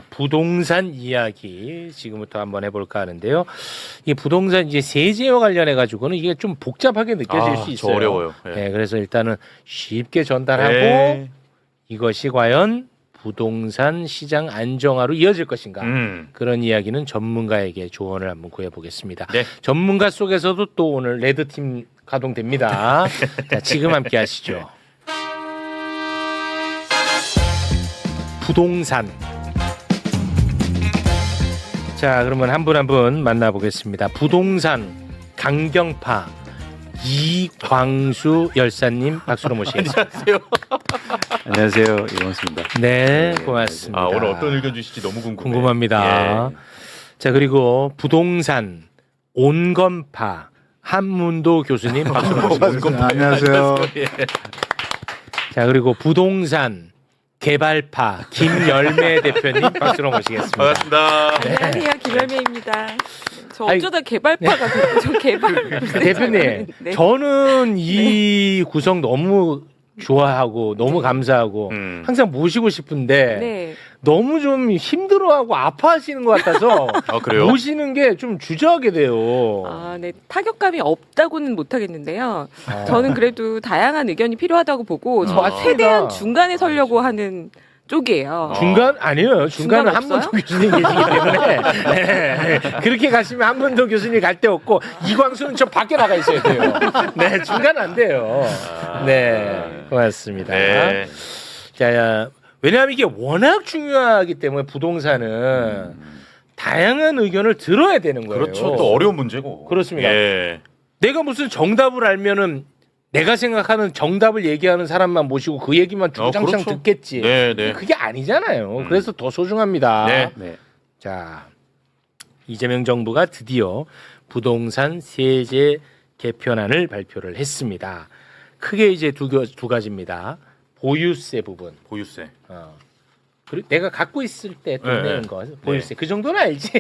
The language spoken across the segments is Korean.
부동산 이야기 지금부터 한번 해볼까 하는데요. 이 부동산 이제 세제와 관련해 가지고는 이게 좀 복잡하게 느껴질 수 있어요. 어려워요. 네, 그래서 일단은 쉽게 전달하고 네. 이것이 과연 부동산 시장 안정화로 이어질 것인가 그런 이야기는 전문가에게 조언을 한번 구해보겠습니다. 네. 전문가 속에서도 또 오늘 레드팀 가동됩니다. 자, 지금 함께 하시죠. 부동산. 자, 그러면 한 분 한 분 만나보겠습니다. 부동산 강경파 이광수 열사님 박수로 모시겠습니다. 안녕하세요. 안녕하세요. 이광수입니다. 네, 고맙습니다. 오늘 어떤 의견 주실지 너무 궁금합니다. 예. 자, 그리고 부동산 온건파 한문도 교수님 박수로 모시겠습니다. 안녕하세요. 예. 자, 그리고 부동산 개발파 김열매 대표님 박수로 모시겠습니다. 반갑습니다. 안녕하세요, 김열매입니다. 저 아이, 어쩌다 개발파가 됐죠? 저 개발. 대표님, 네. 저는 이 구성 너무 좋아하고 너무 감사하고 항상 모시고 싶은데 네. 너무 좀 힘들어하고 아파하시는 것 같아서 그래요? 모시는 게 좀 주저하게 돼요. 아, 네. 타격감이 없다고는 못하겠는데요. 저는 그래도 다양한 의견이 필요하다고 보고 저 맞습니다. 최대한 중간에 서려고 하는 쪽이에요. 중간 아니에요. 중간은 중간 한문도 없어요? 교수님 계시기 때문에 네. 그렇게 가시면 한문도 교수님 갈 데 없고 이광수는 저 밖에 나가 있어야 돼요. 네, 중간 안 돼요. 네, 고맙습니다. 네. 자, 왜냐하면 이게 워낙 중요하기 때문에 부동산은 다양한 의견을 들어야 되는 거예요. 그렇죠. 또 어려운 문제고. 그렇습니다. 예. 내가 무슨 정답을 알면은 내가 생각하는 정답을 얘기하는 사람만 모시고 그 얘기만 주장창 그렇죠. 듣겠지. 네, 네. 그게 아니잖아요. 그래서 더 소중합니다. 네. 네. 자, 이재명 정부가 드디어 부동산 세제 개편안을 발표를 했습니다. 크게 이제 두 가지입니다. 보유세 부분. 보유세. 그리고 내가 갖고 있을 때 돈 네, 내는 네. 거 보유세. 그 정도는 알지.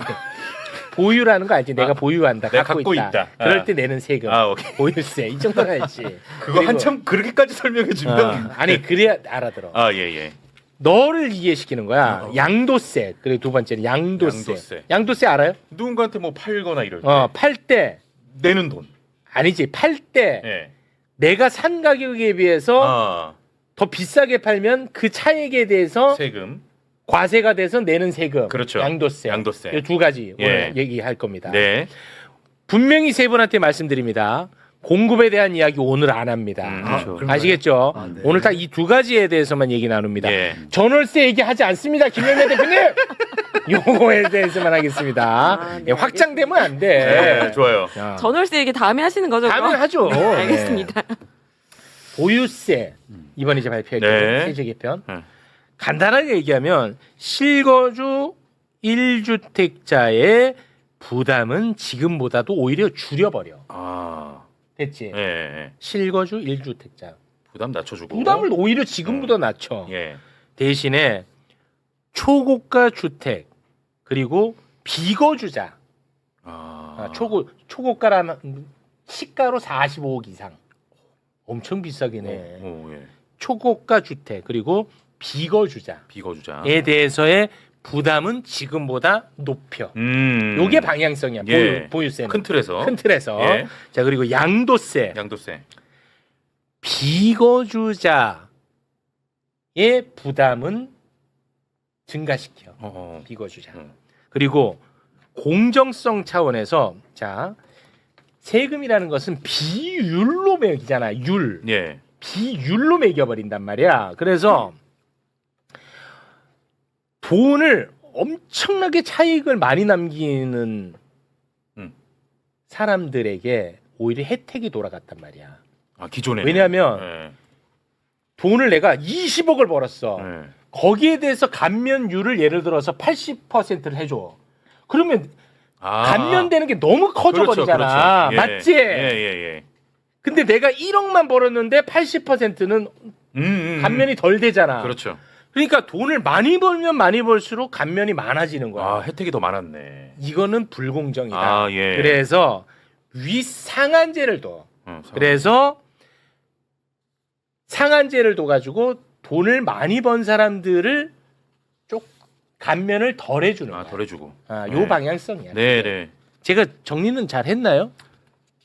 보유라는 거 알지. 내가 보유한다. 내가 갖고 갖고 있다. 있다. 그럴 때 내는 세금. 오케이. 보유세. 이 정도는 알지. 그거 그리고- 한참 그렇게까지 설명해 주면. 아니 그래야 알아들어. 예. 너를 이해시키는 거야. 양도세. 그리고 두 번째는 양도세. 양도세. 양도세 알아요? 누군가한테 뭐 팔거나 이럴 때 팔 때 내는 돈. 아니지. 팔 때 예. 내가 산 가격에 비해서 더 비싸게 팔면 그 차액에 대해서 세금. 과세가 돼서 내는 세금. 그렇죠. 양도세. 양도세. 이 두 가지 예. 오늘 얘기할 겁니다. 네. 분명히 세 분한테 말씀드립니다. 공급에 대한 이야기 오늘 안 합니다. 그렇죠. 아시겠죠? 네. 오늘 딱 이 두 가지에 대해서만 얘기 나눕니다. 예. 전월세 얘기하지 않습니다. 김영래 대표님. 요거에 대해서만 하겠습니다. 네, 예, 확장되면 안 돼. 네, 좋아요. 자, 전월세 얘기 다음에 하시는 거죠? 그럼? 다음에 하죠. 알겠습니다. 네. 보유세 이번 이제 발표했죠. 네. 세제 개편. 네. 간단하게 얘기하면 실거주 1주택자의 부담은 지금보다도 오히려 줄여버려. 됐지? 예. 실거주 1주택자. 부담 낮춰주고. 부담을 오히려 지금보다 낮춰. 예. 대신에 초고가 주택 그리고 비거주자. 초고가라는 시가로 45억 이상. 엄청 비싸긴 해. 예. 초고가 주택 그리고 비거주자에 비거주자. 대해서의 부담은 지금보다 높여. 요게 방향성이야. 예. 보유세는. 큰 틀에서. 큰 틀에서. 예. 자, 그리고 양도세. 양도세. 비거주자의 부담은 증가시켜. 비거주자. 그리고 공정성 차원에서 자, 세금이라는 것은 비율로 매기잖아. 율. 예. 비율로 매겨버린단 말이야. 그래서 돈을 엄청나게 차익을 많이 남기는 사람들에게 오히려 혜택이 돌아갔단 말이야. 기존에. 왜냐하면 예. 돈을 내가 20억을 벌었어. 예. 거기에 대해서 감면율을 예를 들어서 80%를 해줘. 그러면 감면되는 게 너무 커져버리잖아. 그렇죠. 맞지? 예. 근데 내가 1억만 벌었는데 80%는 감면이 덜 되잖아. 그렇죠. 그러니까 돈을 많이 벌면 많이 벌수록 감면이 많아지는 거야. 혜택이 더 많았네. 이거는 불공정이다. 예. 그래서 윗상한제를 둬. 그래서 상한제를 둬가지고 돈을 많이 번 사람들을 감면을 덜 해주는 거야. 덜 해주고. 요 방향성이야. 네네. 제가 정리는 잘 했나요?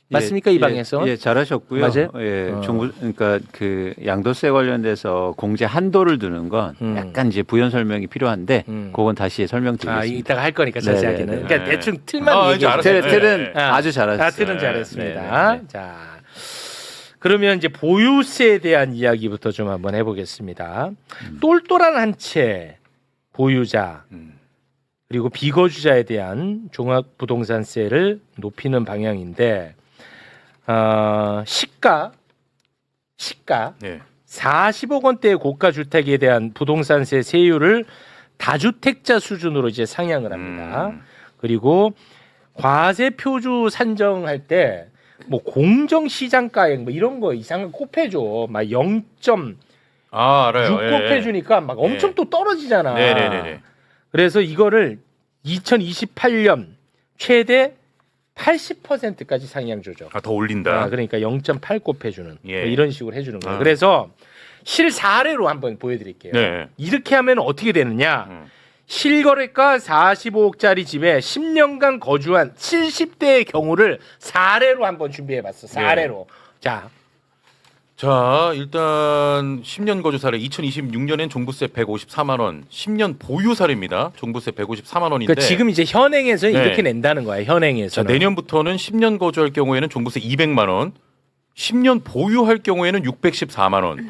맞습니까? 이 방향성은? 예, 잘하셨고요. 맞아요? 예, 그러니까 그 양도세 관련돼서 공제 한도를 두는 건 약간 이제 부연 설명이 필요한데 그건 다시 설명드리겠습니다. 이따가 할 거니까 자세하게는. 네네네. 그러니까 대충 틀만 이제 얘기해 알았어요. 주세요. 틀은 네. 아주 잘하셨어요. 틀은 잘했습니다. 네네네. 자, 그러면 이제 보유세에 대한 이야기부터 좀 한번 해보겠습니다. 똘똘한 한 채 보유자 그리고 비거주자에 대한 종합부동산세를 높이는 방향인데 시가 네. 40억 원대의 고가 주택에 대한 부동산세 세율을 다주택자 수준으로 이제 상향을 합니다. 그리고 과세 표주 산정할 때 뭐 공정 시장가액 뭐 이런 거 이상한 곱해줘. 막 0.6 알아요. 곱해주니까 막 엄청 예. 또 떨어지잖아. 네네네. 그래서 이거를 2028년 최대 80%까지 상향 조정. 더 올린다. 그러니까 0.8 곱해주는 예. 뭐 이런 식으로 해주는 거예요. 그래서 실사례로 한번 보여드릴게요. 네. 이렇게 하면 어떻게 되느냐? 실거래가 45억짜리 집에 10년간 거주한 70대의 경우를 사례로 한번 준비해봤어. 사례로. 자, 일단 10년 거주 사례 2026년엔 종부세 154만 원, 10년 보유 사례입니다. 종부세 154만 원인데. 그러니까 지금 이제 현행에서는 네. 이렇게 낸다는 거야. 현행에서. 내년부터는 10년 거주할 경우에는 종부세 200만 원, 10년 보유할 경우에는 614만 원.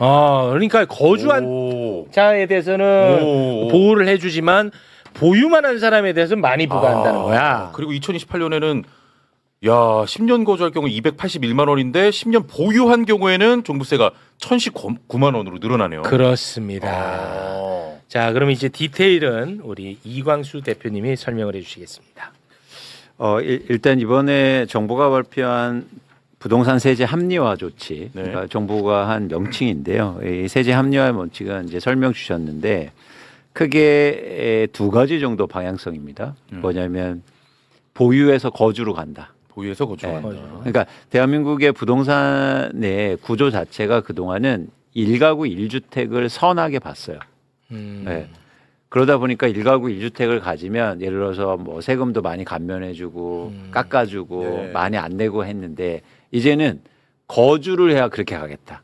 그러니까 거주한 오. 자에 대해서는 오. 보호를 해주지만 보유만 한 사람에 대해서는 많이 부과한다는 거야. 그리고 2028년에는 10년 거주할 경우 281만 원인데 10년 보유한 경우에는 종부세가 1,019만 원으로 늘어나네요. 그렇습니다. 자, 그럼 이제 디테일은 우리 이광수 대표님이 설명을 해주시겠습니다. 일단 이번에 정부가 발표한 부동산 세제 합리화 조치, 네. 그러니까 정부가 한 명칭인데요. 이 세제 합리화의 원칙은 이제 설명 주셨는데 크게 두 가지 정도 방향성입니다. 뭐냐면 보유해서 거주로 간다. 보유해서 거주한다. 네. 그러니까 대한민국의 부동산의 구조 자체가 그동안은 1가구 1주택을 선하게 봤어요. 네. 그러다 보니까 1가구 1주택을 가지면 예를 들어서 뭐 세금도 많이 감면해주고 깎아주고 네. 많이 안 내고 했는데 이제는 거주를 해야 그렇게 가겠다.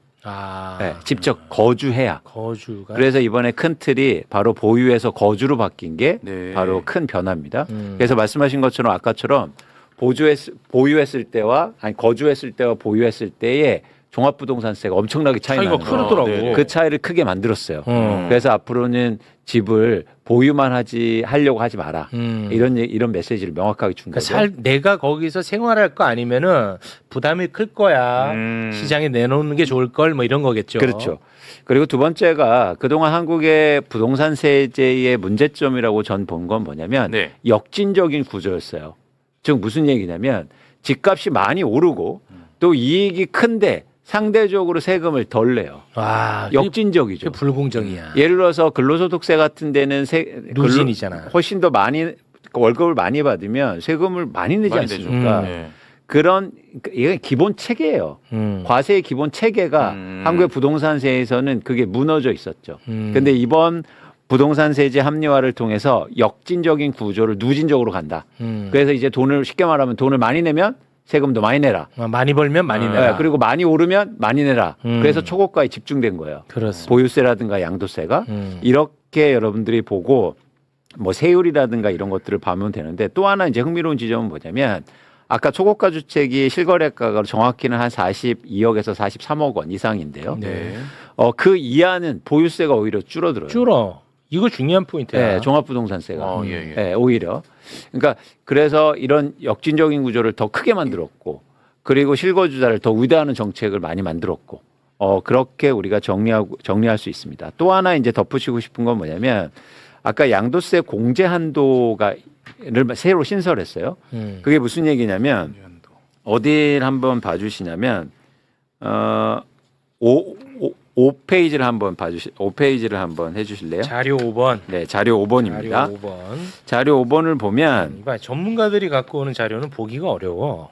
네, 직접 거주해야. 거주가. 그래서 이번에 큰 틀이 바로 보유해서 거주로 바뀐 게 네. 바로 큰 변화입니다. 그래서 말씀하신 것처럼 아까처럼 보유했을 때와 거주했을 때와 보유했을 때의 종합부동산세가 엄청나게 차이가 차이가 나는 거예요. 크더라고. 네. 그 차이를 크게 만들었어요. 그래서 앞으로는 집을 보유만 하려고 하지 마라. 이런 메시지를 명확하게 준 거죠. 내가 거기서 생활할 거 아니면은 부담이 클 거야. 시장에 내놓는 게 좋을 걸 뭐 이런 거겠죠. 그렇죠. 그리고 두 번째가 그동안 한국의 부동산 세제의 문제점이라고 전 본 건 뭐냐면 네. 역진적인 구조였어요. 즉 무슨 얘기냐면 집값이 많이 오르고 또 이익이 큰데 상대적으로 세금을 덜 내요. 역진적이죠. 그게 불공정이야. 예를 들어서 근로소득세 같은 데는 누진이잖아. 훨씬 더 많이 월급을 많이 받으면 세금을 많이 내지 많이 않습니까? 내죠. 네. 그런 이게 기본 체계예요. 과세의 기본 체계가 한국의 부동산세에서는 그게 무너져 있었죠. 근데 이번 부동산 세제 합리화를 통해서 역진적인 구조를 누진적으로 간다. 그래서 이제 쉽게 말하면 돈을 많이 내면 세금도 많이 내라. 많이 벌면 많이 내라. 네, 그리고 많이 오르면 많이 내라. 그래서 초고가에 집중된 거예요. 그렇습니다. 보유세라든가 양도세가 이렇게 여러분들이 보고 뭐 세율이라든가 이런 것들을 보면 되는데 또 하나 이제 흥미로운 지점은 뭐냐면 아까 초고가 주택이 실거래가가 정확히는 한 42억에서 43억 원 이상인데요. 네. 그 이하는 보유세가 오히려 줄어들어요. 이거 중요한 포인트야. 네, 종합부동산세가. 예. 네, 오히려. 그러니까 그래서 이런 역진적인 구조를 더 크게 만들었고 그리고 실거주자를 더 우대하는 정책을 많이 만들었고 그렇게 우리가 정리할 수 있습니다. 또 하나 이제 덧붙이고 싶은 건 뭐냐면 아까 양도세 공제 한도를 새로 신설했어요. 그게 무슨 얘기냐면 어딜 한번 봐주시냐면 5페이지를 한번 5페이지를 한번 해주실래요? 자료 5번. 네, 자료 5번입니다. 자료 5번을 보면 이봐, 전문가들이 갖고 오는 자료는 보기가 어려워.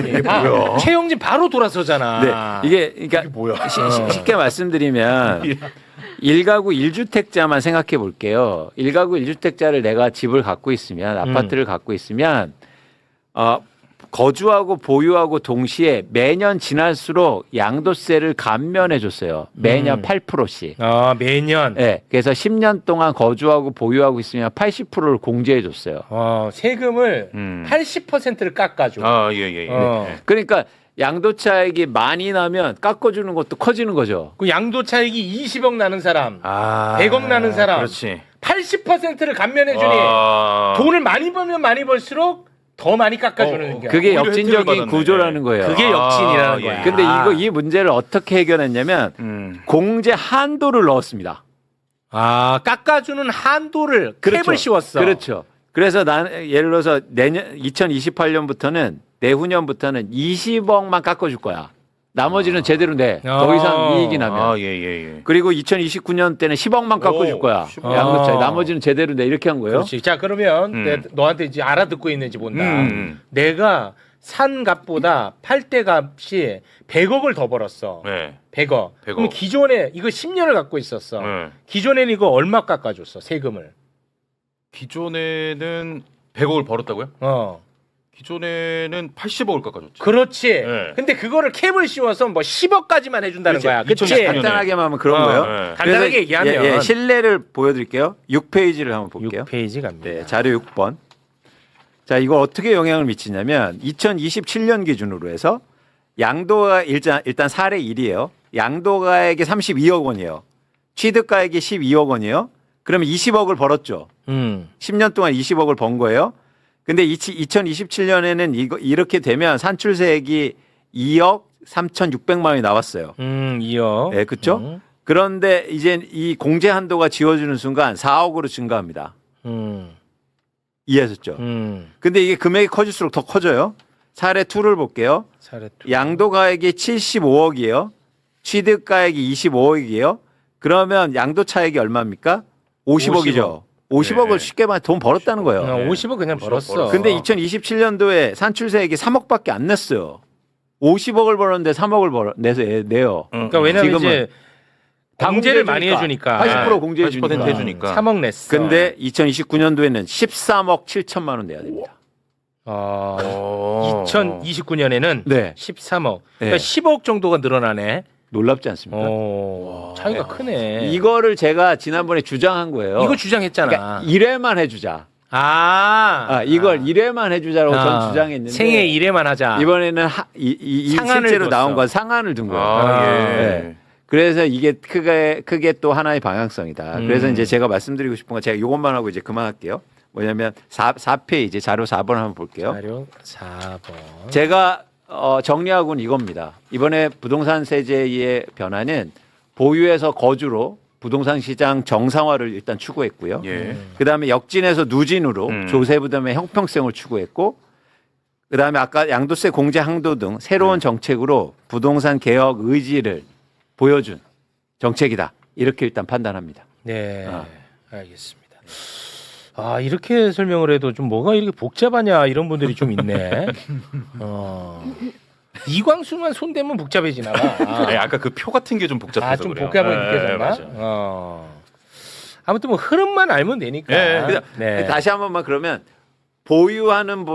이게 뭐야? 최영진 바로 돌아서잖아. 네, 이게 그러니까 뭐야? 쉽게 말씀드리면 1가구 1주택자만 생각해 볼게요. 1가구 1주택자를 내가 집을 갖고 있으면 아파트를 갖고 있으면 거주하고 보유하고 동시에 매년 지날수록 양도세를 감면해 줬어요. 매년 8%씩. 아, 매년. 네, 그래서 10년 동안 거주하고 보유하고 있으면 80%를 공제해 줬어요. 세금을 80%를 깎아줘. 아, 예, 예, 예. 그러니까 양도차익이 많이 나면 깎아주는 것도 커지는 거죠. 그 양도차익이 20억 나는 사람, 아, 100억 나는 사람, 그렇지. 80%를 감면해주니 돈을 많이 벌면 많이 벌수록 더 많이 깎아주는 게. 그게 오히려 역진적인 혜택을 받았네. 구조라는 거예요. 그게 역진이라는 거야. 근데 이 문제를 어떻게 해결했냐면 공제 한도를 넣었습니다. 깎아주는 한도를 캡을 씌웠어. 그렇죠. 그래서 예를 들어서 내년 2028년부터는 내후년부터는 20억만 깎아줄 거야. 나머지는 제대로 내. 더 이상 이익이 나면. 아, 예, 예, 예. 그리고 2029년 때는 10억만 깎아줄 거야. 10억. 양도차익. 나머지는 제대로 내. 이렇게 한 거예요. 그렇지. 자, 그러면 너한테 이제 알아듣고 있는지 본다. 음. 내가 산 값보다 팔 때 값이 100억을 더 벌었어. 네. 100억. 100억. 그럼 기존에 이거 10년을 갖고 있었어. 네. 기존에는 이거 얼마 깎아줬어? 세금을. 기존에는 100억을 벌었다고요? 기존에는 80억을 깎아줬죠. 그렇지. 네. 근데 그거를 캡을 씌워서 뭐 10억까지만 해준다는 그렇지. 거야. 그치? 2024 년에. 간단하게만 하면 그런 거예요. 네. 간단하게 그래서 얘기하면. 실내를 보여드릴게요. 6페이지를 한번 볼게요. 6페이지 갑니다. 네, 자료 6번. 자, 이거 어떻게 영향을 미치냐면 2027년 기준으로 해서 양도가 일단 사례 1이에요. 양도가액이 32억 원이에요. 취득가액이 12억 원이에요. 그러면 20억을 벌었죠. 10년 동안 20억을 번 거예요. 근데 2027년에는 이렇게 되면 산출세액이 2억 3,600만 원이 나왔어요. 2억. 네, 그렇죠? 그런데 이제 이 공제 한도가 지워지는 순간 4억으로 증가합니다. 이해하셨죠? 근데 이게 금액이 커질수록 더 커져요. 사례 2를 볼게요. 사례 2. 양도가액이 75억이에요. 취득가액이 25억이에요. 그러면 양도 차익이 얼마입니까? 50억이죠. 50억을 네. 쉽게 말해 돈 벌었다는 거예요. 50억 그냥 벌었어. 근데 2027년도에 산출세액이 3억밖에 안 냈어요. 50억을 벌었는데 3억을 내서 내요. 그러니까 왜냐면 지금은 이제 공제를 많이 해주니까 80% 공제해 80% 주니까. 해주니까. 3억 냈어. 근데 2029년도에는 13억 7천만 원 내야 됩니다. 2029년에는 네. 13억. 네. 그러니까 10억 정도가 늘어나네. 놀랍지 않습니까? 차이가 크네. 이거를 제가 지난번에 주장한 거예요. 이거 주장했잖아. 그러니까 1회만 해주자. 이걸 1회만 해주자라고 전 주장했는데 생애 1회만 하자. 이번에는 상한을 실제로 뒀어. 나온 건 상한을 둔 거예요. 예. 네. 그래서 이게 크게 또 하나의 방향성이다. 그래서 이제 제가 말씀드리고 싶은 건 제가 이것만 하고 이제 그만할게요. 뭐냐면 4페이지 자료 4번 한번 볼게요. 자료 4번. 제가 정리하고는 이겁니다. 이번에 부동산 세제의 변화는 보유해서 거주로 부동산 시장 정상화를 일단 추구했고요. 예. 그다음에 역진에서 누진으로 조세부담의 형평성을 추구했고 그다음에 아까 양도세 공제 항도 등 새로운 정책으로 부동산 개혁 의지를 보여준 정책이다. 이렇게 일단 판단합니다. 네. 알겠습니다. 이렇게 설명을 해도 좀 뭐가 이렇게 복잡하냐 이런 분들이 좀 있네. 이광수만 손대면 복잡해지나 봐. 네, 아까 그 표 같은 게 좀 복잡해서 좀 그래요. 복잡하게 네, 느껴졌나? 맞아요. 아무튼 뭐 흐름만 알면 되니까. 네. 네. 다시 한 번만 그러면 보유하는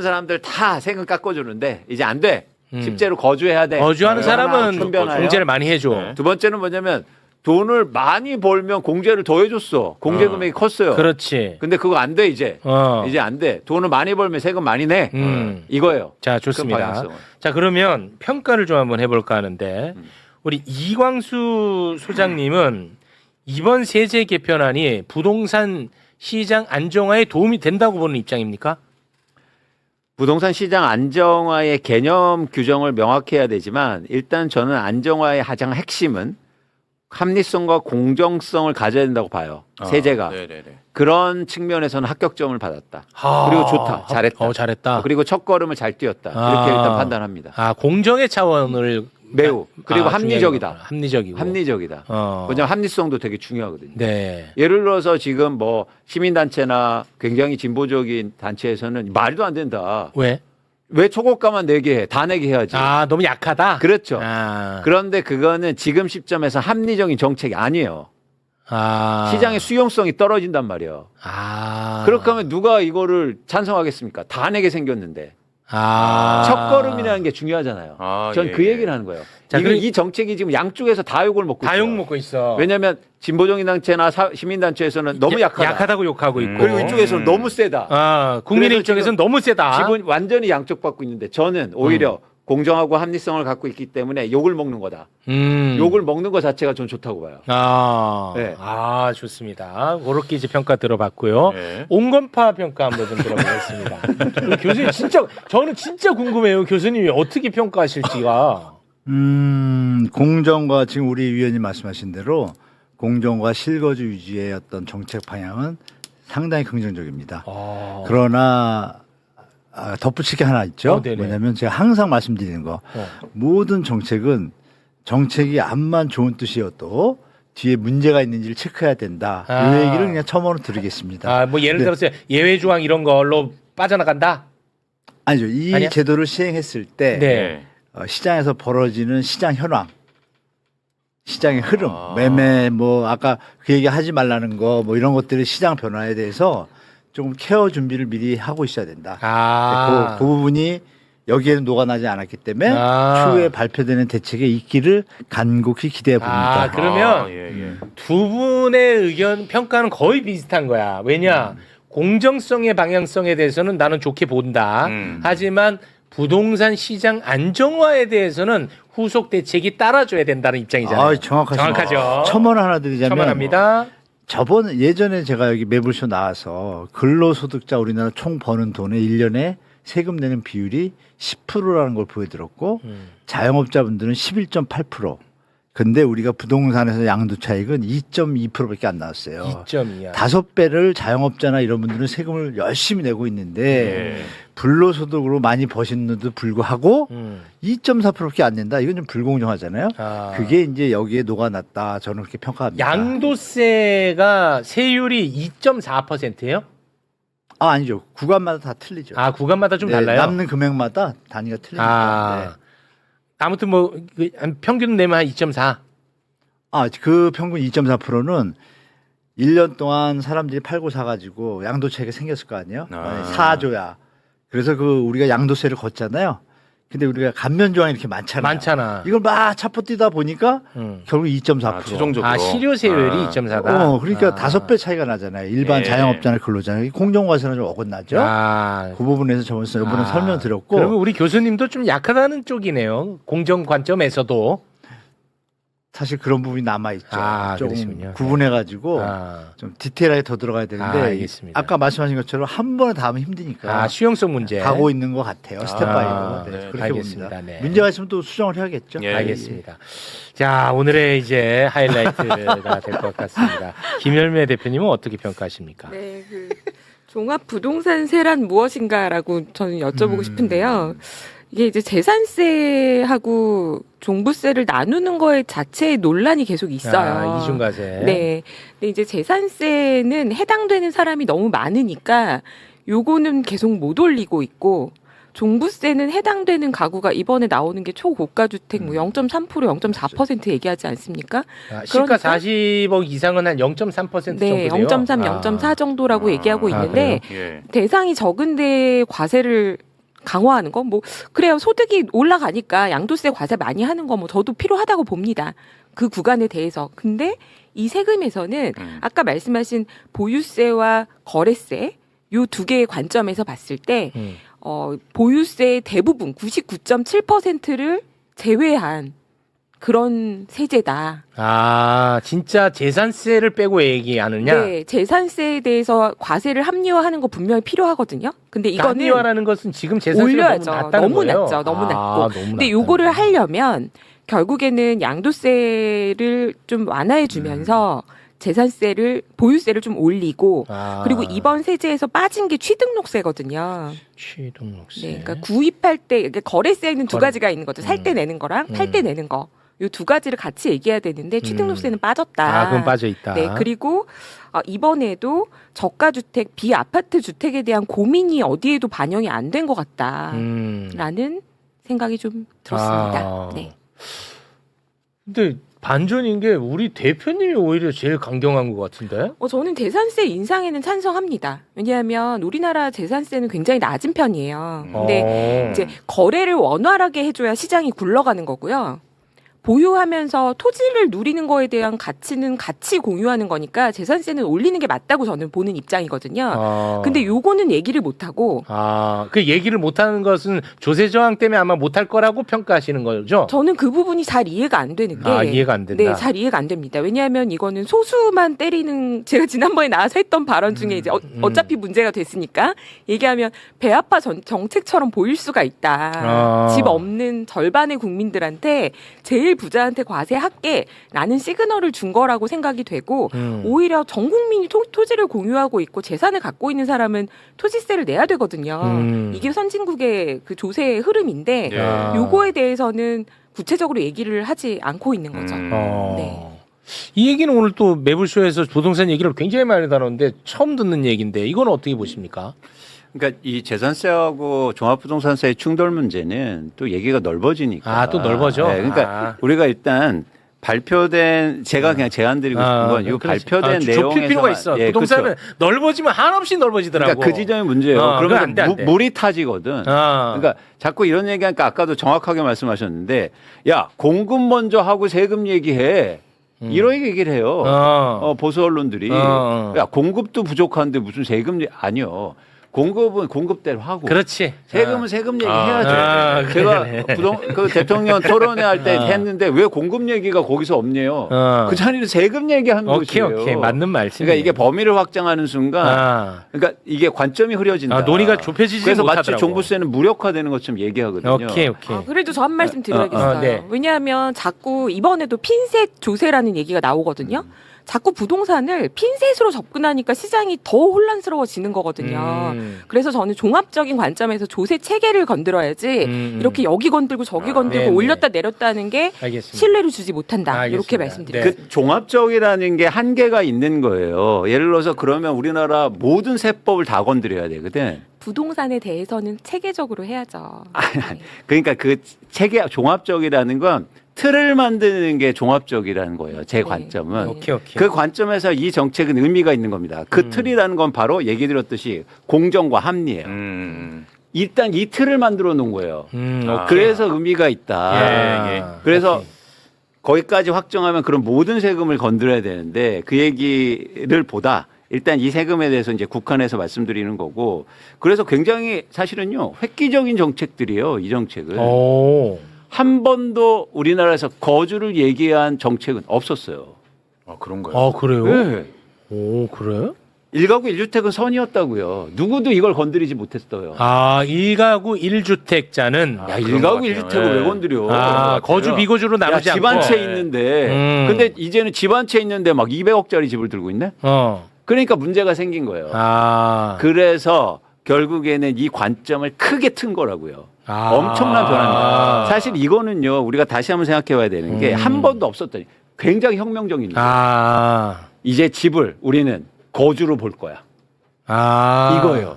사람들 다 세금 깎아주는데 이제 안 돼. 실제로 거주해야 돼. 거주하는 사람은 천변하여. 공제를 많이 해줘. 네. 두 번째는 뭐냐면 돈을 많이 벌면 공제를 더 해줬어. 공제 금액이 컸어요. 그렇지. 근데 그거 안 돼 이제. 이제 안 돼. 돈을 많이 벌면 세금 많이 내. 이거예요. 자, 그 좋습니다. 방향성은. 자, 그러면 평가를 좀 한번 해볼까 하는데 우리 이광수 소장님은 이번 세제 개편안이 부동산 시장 안정화에 도움이 된다고 보는 입장입니까? 부동산 시장 안정화의 개념 규정을 명확히 해야 되지만 일단 저는 안정화의 가장 핵심은 합리성과 공정성을 가져야 된다고 봐요. 세제가. 네네네. 그런 측면에서는 합격점을 받았다. 그리고 좋다. 잘했다. 잘했다. 그리고 첫 걸음을 잘 뛰었다. 이렇게 일단 판단합니다. 공정의 차원을 매우. 그리고 합리적이다. 합리적이고. 합리적이다. 왜냐하면 합리성도 되게 중요하거든요. 네. 예를 들어서 지금 뭐 시민단체나 굉장히 진보적인 단체에서는 말도 안 된다. 왜? 왜 초고가만 내게 해? 다 내게 해야지. 아, 너무 약하다. 그렇죠. 아, 그런데 그거는 지금 시점에서 합리적인 정책이 아니에요. 아, 시장의 수용성이 떨어진단 말이에요. 아, 그렇게 하면 누가 이거를 찬성하겠습니까? 다 내게 생겼는데. 아, 첫걸음이라는 게 중요하잖아요. 아, 전 예. 그 얘기를 하는 거예요. 자, 이거 그럼- 이 정책이 지금 양쪽에서 다 욕을 먹고 있어요. 다욕 먹고 있어. 왜냐하면 진보정의단체나 시민단체에서는 너무 약하다. 약하다고 욕하고 있고. 그리고 이쪽에서는 너무 세다. 아, 국민의 그래서 입장에서는 너무 세다. 기본 완전히 양쪽 받고 있는데 저는 오히려 공정하고 합리성을 갖고 있기 때문에 욕을 먹는 거다. 욕을 먹는 것 자체가 전 좋다고 봐요. 아, 네. 아, 좋습니다. 그렇게 이제 평가 들어봤고요. 네. 온건파 평가 한번 좀 들어보겠습니다. 우리 교수님 저는 진짜 궁금해요. 교수님이 어떻게 평가하실지가. 공정과 지금 우리 위원님 말씀하신 대로 공정과 실거주 유지의 어떤 정책 방향은 상당히 긍정적입니다. 아, 그러나 덧붙일 게 하나 있죠. 네네. 뭐냐면 제가 항상 말씀드리는 거 모든 정책이 암만 좋은 뜻이어도 뒤에 문제가 있는지를 체크해야 된다. 아. 이 얘기를 그냥 첨언으로 드리겠습니다. 아, 뭐 예를 네. 들어서 예외 조항 이런 걸로 빠져나간다. 아니죠. 이 아니야? 제도를 시행했을 때 네. 시장에서 벌어지는 시장 현황, 시장의 흐름, 아. 매매 뭐 아까 그 얘기 하지 말라는 거 뭐 이런 것들의 시장 변화에 대해서 조금 케어 준비를 미리 하고 있어야 된다. 아, 그 부분이 여기에는 녹아나지 않았기 때문에 아. 추후에 발표되는 대책의 있기를 간곡히 기대해 봅니다. 아, 그러면 아, 예, 예. 두 분의 의견 평가는 거의 비슷한 거야. 왜냐? 공정성의 방향성에 대해서는 나는 좋게 본다. 하지만 부동산 시장 안정화에 대해서는 후속 대책이 따라줘야 된다는 입장이잖아요. 아, 정확하십니다. 정확하죠. 첨언 하나 드리자면 첨언합니다. 예전에 제가 여기 매불쇼 나와서 근로소득자 우리나라 총 버는 돈의 1년에 세금 내는 비율이 10%라는 걸 보여드렸고 자영업자분들은 11.8%. 근데 우리가 부동산에서 양도 차익은 2.2%밖에 안 나왔어요. 2.2야. 5배를 자영업자나 이런 분들은 세금을 열심히 내고 있는데 예. 불로소득으로 많이 버시는데도 불구하고 2.4%밖에 안 낸다. 이건 좀 불공정하잖아요. 아. 그게 이제 여기에 녹아났다. 저는 그렇게 평가합니다. 양도세가 세율이 2.4%예요? 아니죠. 구간마다 다 틀리죠. 아, 구간마다 좀 네, 달라요? 남는 금액마다 단위가 틀립니다. 아. 네. 아무튼 뭐 평균 내면 한 2.4. 그 평균 2.4%는 1년 동안 사람들이 팔고 사가지고 양도세가 생겼을 거 아니에요? 아. 사줘야. 그래서 우리가 양도세를 걷잖아요. 근데 우리가 감면조항이 이렇게 많잖아요. 많잖아. 이걸 막 차포 뛰다 보니까 결국 2.4%. 아, 최종적으로. 아, 실효세율이 아. 2.4다. 그러니까 아. 5배 차이가 나잖아요. 일반 예. 자영업자나 근로자는 공정과세는 좀 어긋나죠. 아. 그 부분에서 이번에 설명드렸고. 그러면 우리 교수님도 좀 약하다는 쪽이네요. 공정 관점에서도. 사실 그런 부분이 남아있죠. 아, 조금 그러시군요. 구분해가지고 아. 좀 디테일하게 더 들어가야 되는데 아, 알겠습니다. 아까 말씀하신 것처럼 한 번에 다 하면 힘드니까 아, 수용성 문제. 가고 있는 것 같아요. 스텝 바이 스텝. 네, 그렇게 알겠습니다. 봅니다. 네. 문제가 있으면 또 수정을 해야겠죠. 예. 알겠습니다. 자, 오늘의 이제 하이라이트가 될 것 같습니다. 김열매 대표님은 어떻게 평가하십니까? 네, 종합 부동산세란 무엇인가라고 저는 여쭤보고 싶은데요. 이게 이제 재산세하고 종부세를 나누는 거에 자체의 논란이 계속 있어요. 아, 이중과세. 네. 근데 이제 재산세는 해당되는 사람이 너무 많으니까 요거는 계속 못 올리고 있고 종부세는 해당되는 가구가 이번에 나오는 게 초고가 주택 뭐 0.3%, 0.4% 얘기하지 않습니까? 아, 시가 그러니까- 40억 이상은 한 0.3% 네, 정도 돼요. 0.3, 0.4 정도라고 얘기하고 있는데 예. 대상이 적은데 과세를 강화하는 거 뭐 그래요. 소득이 올라가니까 양도세 과세 많이 하는 거 뭐 저도 필요하다고 봅니다. 그 구간에 대해서. 근데 이 세금에서는 아까 말씀하신 보유세와 거래세 요 두 개의 관점에서 봤을 때 보유세의 대부분 99.7%를 제외한 그런 세제다. 아, 진짜 재산세를 빼고 얘기하느냐? 네, 재산세에 대해서 과세를 합리화하는 거 분명히 필요하거든요. 근데 이거는 합리화라는 것은 지금 재산세가 올려야죠. 너무 낮다는 너무 거예요? 낮죠. 너무 아, 낮고. 너무 근데 낮다는 요거를 거예요. 하려면 결국에는 양도세를 좀 완화해 주면서 재산세를 보유세를 좀 올리고 아. 그리고 이번 세제에서 빠진 게 취등록세거든요. 취등록세. 네, 그러니까 구입할 때 이게 거래세는 두 거래. 가지가 있는 거죠. 살 때 내는 거랑 팔 때 내는 거. 요 두 가지를 같이 얘기해야 되는데 취등록세는 빠졌다. 그건 빠져 있다. 네, 그리고 이번에도 저가 주택, 비아파트 주택에 대한 고민이 어디에도 반영이 안 된 것 같다라는 생각이 좀 들었습니다. 네. 근데 반전인 게 우리 대표님이 오히려 제일 강경한 것 같은데? 저는 재산세 인상에는 찬성합니다. 왜냐하면 우리나라 재산세는 굉장히 낮은 편이에요. 근데 이제 거래를 원활하게 해줘야 시장이 굴러가는 거고요. 보유하면서 토지를 누리는 거에 대한 가치는 같이 공유하는 거니까 재산세는 올리는 게 맞다고 저는 보는 입장이거든요. 근데 요거는 얘기를 못하고. 그 얘기를 못하는 것은 조세 저항 때문에 아마 못할 거라고 평가하시는 거죠? 저는 그 부분이 잘 이해가 안 되는 게. 이해가 안 된다. 네, 잘 이해가 안 됩니다. 왜냐하면 이거는 소수만 때리는, 제가 지난번에 나와서 했던 발언 중에 이제 어차피 문제가 됐으니까 얘기하면 배아파 정책처럼 보일 수가 있다. 집 없는 절반의 국민들한테 제일 부자한테 과세할게라는 시그널을 준 거라고 생각이 되고 오히려 전 국민이 토지를 공유하고 있고 재산을 갖고 있는 사람은 토지세를 내야 되거든요. 이게 선진국의 그 조세의 흐름인데 요거에 대해서는 구체적으로 얘기를 하지 않고 있는 거죠. 네. 이 얘기는 오늘 또 매불쇼에서 부동산 얘기를 굉장히 많이 다뤘는데 처음 듣는 얘기인데 이건 어떻게 보십니까? 그러니까 이 재산세하고 종합부동산세의 충돌 문제는 또 얘기가 넓어지니까. 또 넓어져? 네, 그러니까 우리가 일단 발표된 제가 그냥 제안 드리고 싶은 건 이 발표된 내용에서 좁힐 필요가 있어. 부동산은 그렇죠. 넓어지면 한없이 넓어지더라고. 그러니까 그 지점이 문제예요. 그러면 안 돼, 안 돼. 물이 타지거든. 그러니까 자꾸 이런 얘기하니까 아까도 정확하게 말씀하셨는데 야 공급 먼저 하고 세금 얘기해. 이런 얘기를 해요. 보수 언론들이. 야 공급도 부족한데 무슨 세금 아니요. 공급은 공급대로 하고. 그렇지. 세금은 세금 얘기 해야죠. 제가 그 대통령 토론회 할 때 했는데 왜 공급 얘기가 거기서 없네요. 그 자리는 세금 얘기하는 것이에요. 오케이. 맞는 말씀. 그러니까 이게 범위를 확장하는 순간, 그러니까 이게 관점이 흐려진다. 논의가 좁혀지지 그래서 못하더라고. 마치 종부세는 무력화되는 것처럼 얘기하거든요. 오케이. 그래도 저 한 말씀 드려야겠어요. 네. 왜냐하면 자꾸 이번에도 핀셋 조세라는 얘기가 나오거든요. 자꾸 부동산을 핀셋으로 접근하니까 시장이 더 혼란스러워지는 거거든요. 그래서 저는 종합적인 관점에서 조세 체계를 건드려야지 이렇게 여기 건들고 저기 건들고 네네. 올렸다 내렸다 하는 게 알겠습니다. 신뢰를 주지 못한다. 알겠습니다. 이렇게 말씀드립니다. 그 종합적이라는 게 한계가 있는 거예요. 예를 들어서 그러면 우리나라 모든 세법을 다 건드려야 되거든. 부동산에 대해서는 체계적으로 해야죠. 네. 그러니까 그 체계 종합적이라는 건 틀을 만드는 게 종합적이라는 거예요. 제 관점은. 오케이. 그 관점에서 이 정책은 의미가 있는 겁니다. 그 틀이라는 건 바로 얘기 드렸듯이 공정과 합리예요. 일단 이 틀을 만들어 놓은 거예요. 그래서 의미가 있다. 그래서 거기까지 확정하면 그런 모든 세금을 건드려야 되는데 그 얘기를 보다 일단 이 세금에 대해서 이제 국한해서 말씀드리는 거고 그래서 굉장히 사실은요 획기적인 정책들이에요. 이 정책은. 한 번도 우리나라에서 거주를 얘기한 정책은 없었어요. 그런가요? 그래요? 네. 그래? 1가구 1주택은 선이었다고요. 누구도 이걸 건드리지 못했어요. 1가구 1주택자는 야, 1가구 1주택을 왜 건드려? 거주 비거주로 나누지 않고. 집 한 채 있는데 근데 이제는 집 한 채 있는데 막 200억짜리 집을 들고 있네? 그러니까 문제가 생긴 거예요. 그래서 결국에는 이 관점을 크게 튼 거라고요. 엄청난 변화입니다. 사실 이거는요, 우리가 다시 한번 생각해 봐야 되는 게 한 번도 없었더니 굉장히 혁명적인 일이에요. 이제 집을 우리는 거주로 볼 거야. 이거예요.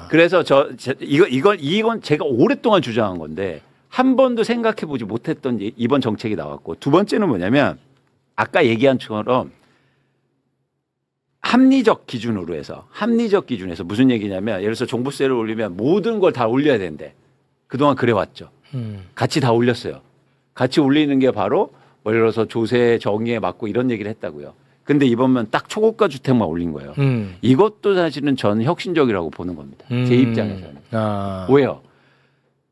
그래서 이건 제가 오랫동안 주장한 건데 한 번도 생각해 보지 못했던 이번 정책이 나왔고 두 번째는 뭐냐면 아까 얘기한 것처럼 합리적 기준에서 무슨 얘기냐면 예를 들어서 종부세를 올리면 모든 걸 다 올려야 되는데 그동안 그래왔죠. 같이 다 올렸어요. 같이 올리는 게 바로 예를 들어서 조세 정의에 맞고 이런 얘기를 했다고요. 근데 이번만 딱 초고가 주택만 올린 거예요. 이것도 사실은 저는 혁신적이라고 보는 겁니다. 제 입장에서는. 왜요?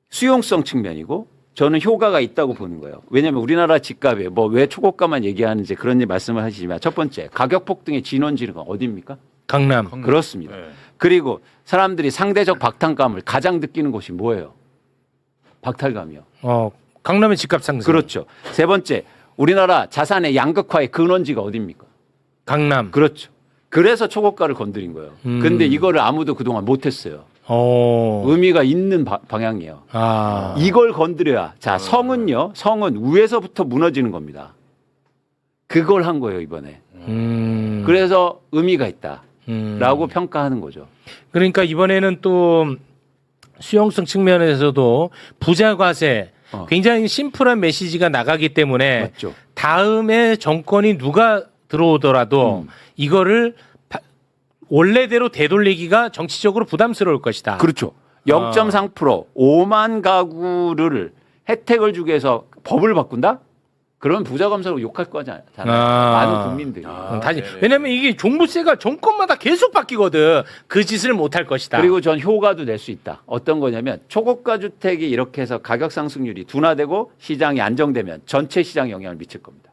수용성 측면이고 저는 효과가 있다고 보는 거예요. 왜냐하면 우리나라 집값이 왜 초고가만 얘기하는지 그런 말씀을 하시지만 첫 번째 가격 폭등의 진원지는 어디입니까? 강남. 그렇습니다. 그리고 사람들이 상대적 박탈감을 가장 느끼는 곳이 뭐예요? 박탈감이요. 강남의 집값 상승. 그렇죠. 세 번째 우리나라 자산의 양극화의 근원지가 어디입니까? 강남. 그렇죠. 그래서 초고가를 건드린 거예요. 근데 이거를 아무도 그동안 못했어요. 의미가 있는 방향이에요. 아. 이걸 건드려야. 자, 성은요. 성은 위에서부터 무너지는 겁니다. 그걸 한 거예요, 이번에. 그래서 의미가 있다라고 평가하는 거죠. 그러니까 이번에는 또 수용성 측면에서도 부자 과세 굉장히 심플한 메시지가 나가기 때문에 맞죠. 다음에 정권이 누가 들어오더라도 이거를 원래대로 되돌리기가 정치적으로 부담스러울 것이다. 그렇죠. 0.3% 5만 가구를 혜택을 주기 위해서 법을 바꾼다? 그러면 부자 검사로 욕할 거잖아요. 많은 국민들이. 다시 왜냐면 이게 종부세가 정권마다 계속 바뀌거든. 그 짓을 못할 것이다. 그리고 전 효과도 낼 수 있다. 어떤 거냐면 초고가 주택이 이렇게 해서 가격 상승률이 둔화되고 시장이 안정되면 전체 시장에 영향을 미칠 겁니다.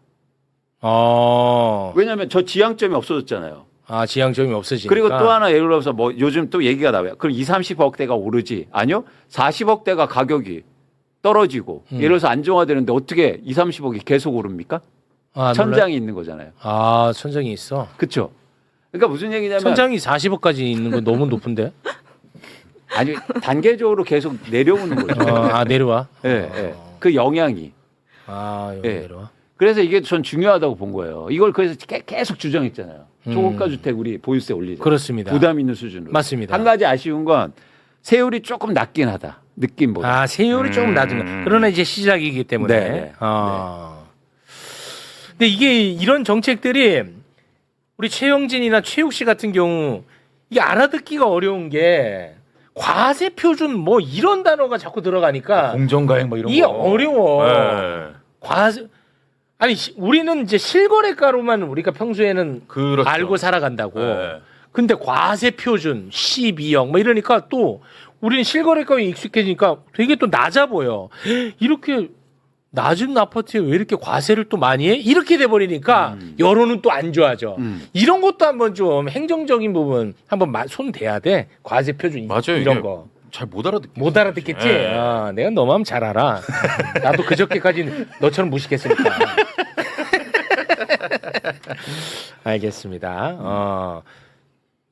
왜냐하면 저 지향점이 없어졌잖아요. 아, 지향점이 없어지니까. 그리고 또 하나 예를 들어서 뭐 요즘 또 얘기가 나와요. 그럼 20, 30억대가 오르지. 아니요. 40억대가 가격이 떨어지고 예를 들어서 안정화되는데 어떻게 20, 30억이 계속 오릅니까? 아, 천장이 있는 거잖아요. 아, 천장이 있어. 그렇죠. 그러니까 무슨 얘기냐면 천장이 40억까지 있는 건 너무 높은데? 아니 단계적으로 계속 내려오는 거죠. 아, 내려와. 네, 네. 그 영향이. 아, 여기 네. 내려와. 그래서 이게 전 중요하다고 본 거예요. 이걸 그래서 계속 주장했잖아요. 초고가 주택 우리 보유세 올리자. 그렇습니다. 부담 있는 수준으로. 맞습니다. 한 가지 아쉬운 건 세율이 조금 낮긴 하다. 느낌보다. 아, 세율이 조금 낮은 거. 그러나 이제 시작이기 때문에. 네. 근데 이게 이런 정책들이 우리 최영진이나 최욱 씨 같은 경우 이게 알아듣기가 어려운 게 과세 표준 뭐 이런 단어가 자꾸 들어가니까 공정가액 뭐 이런 이게 거. 어려워. 네. 과세 아니 우리는 이제 실거래가로만 우리가 평소에는 그렇죠. 알고 살아간다고. 네. 근데 과세 표준 12억 뭐 이러니까 또 우리는 실거래가에 익숙해지니까 되게 또 낮아 보여. 이렇게 낮은 아파트에 왜 이렇게 과세를 또 많이 해? 이렇게 돼버리니까 여론은 또 안 좋아져. 이런 것도 한번 좀 행정적인 부분 한번 손 대야 돼. 과세 표준 맞아요. 이런 이게 거. 잘 못 알아듣겠지. 못 알아듣겠지? 네. 아, 내가 너만 잘 알아. 나도 그저께까지 너처럼 무식했으니까. 알겠습니다.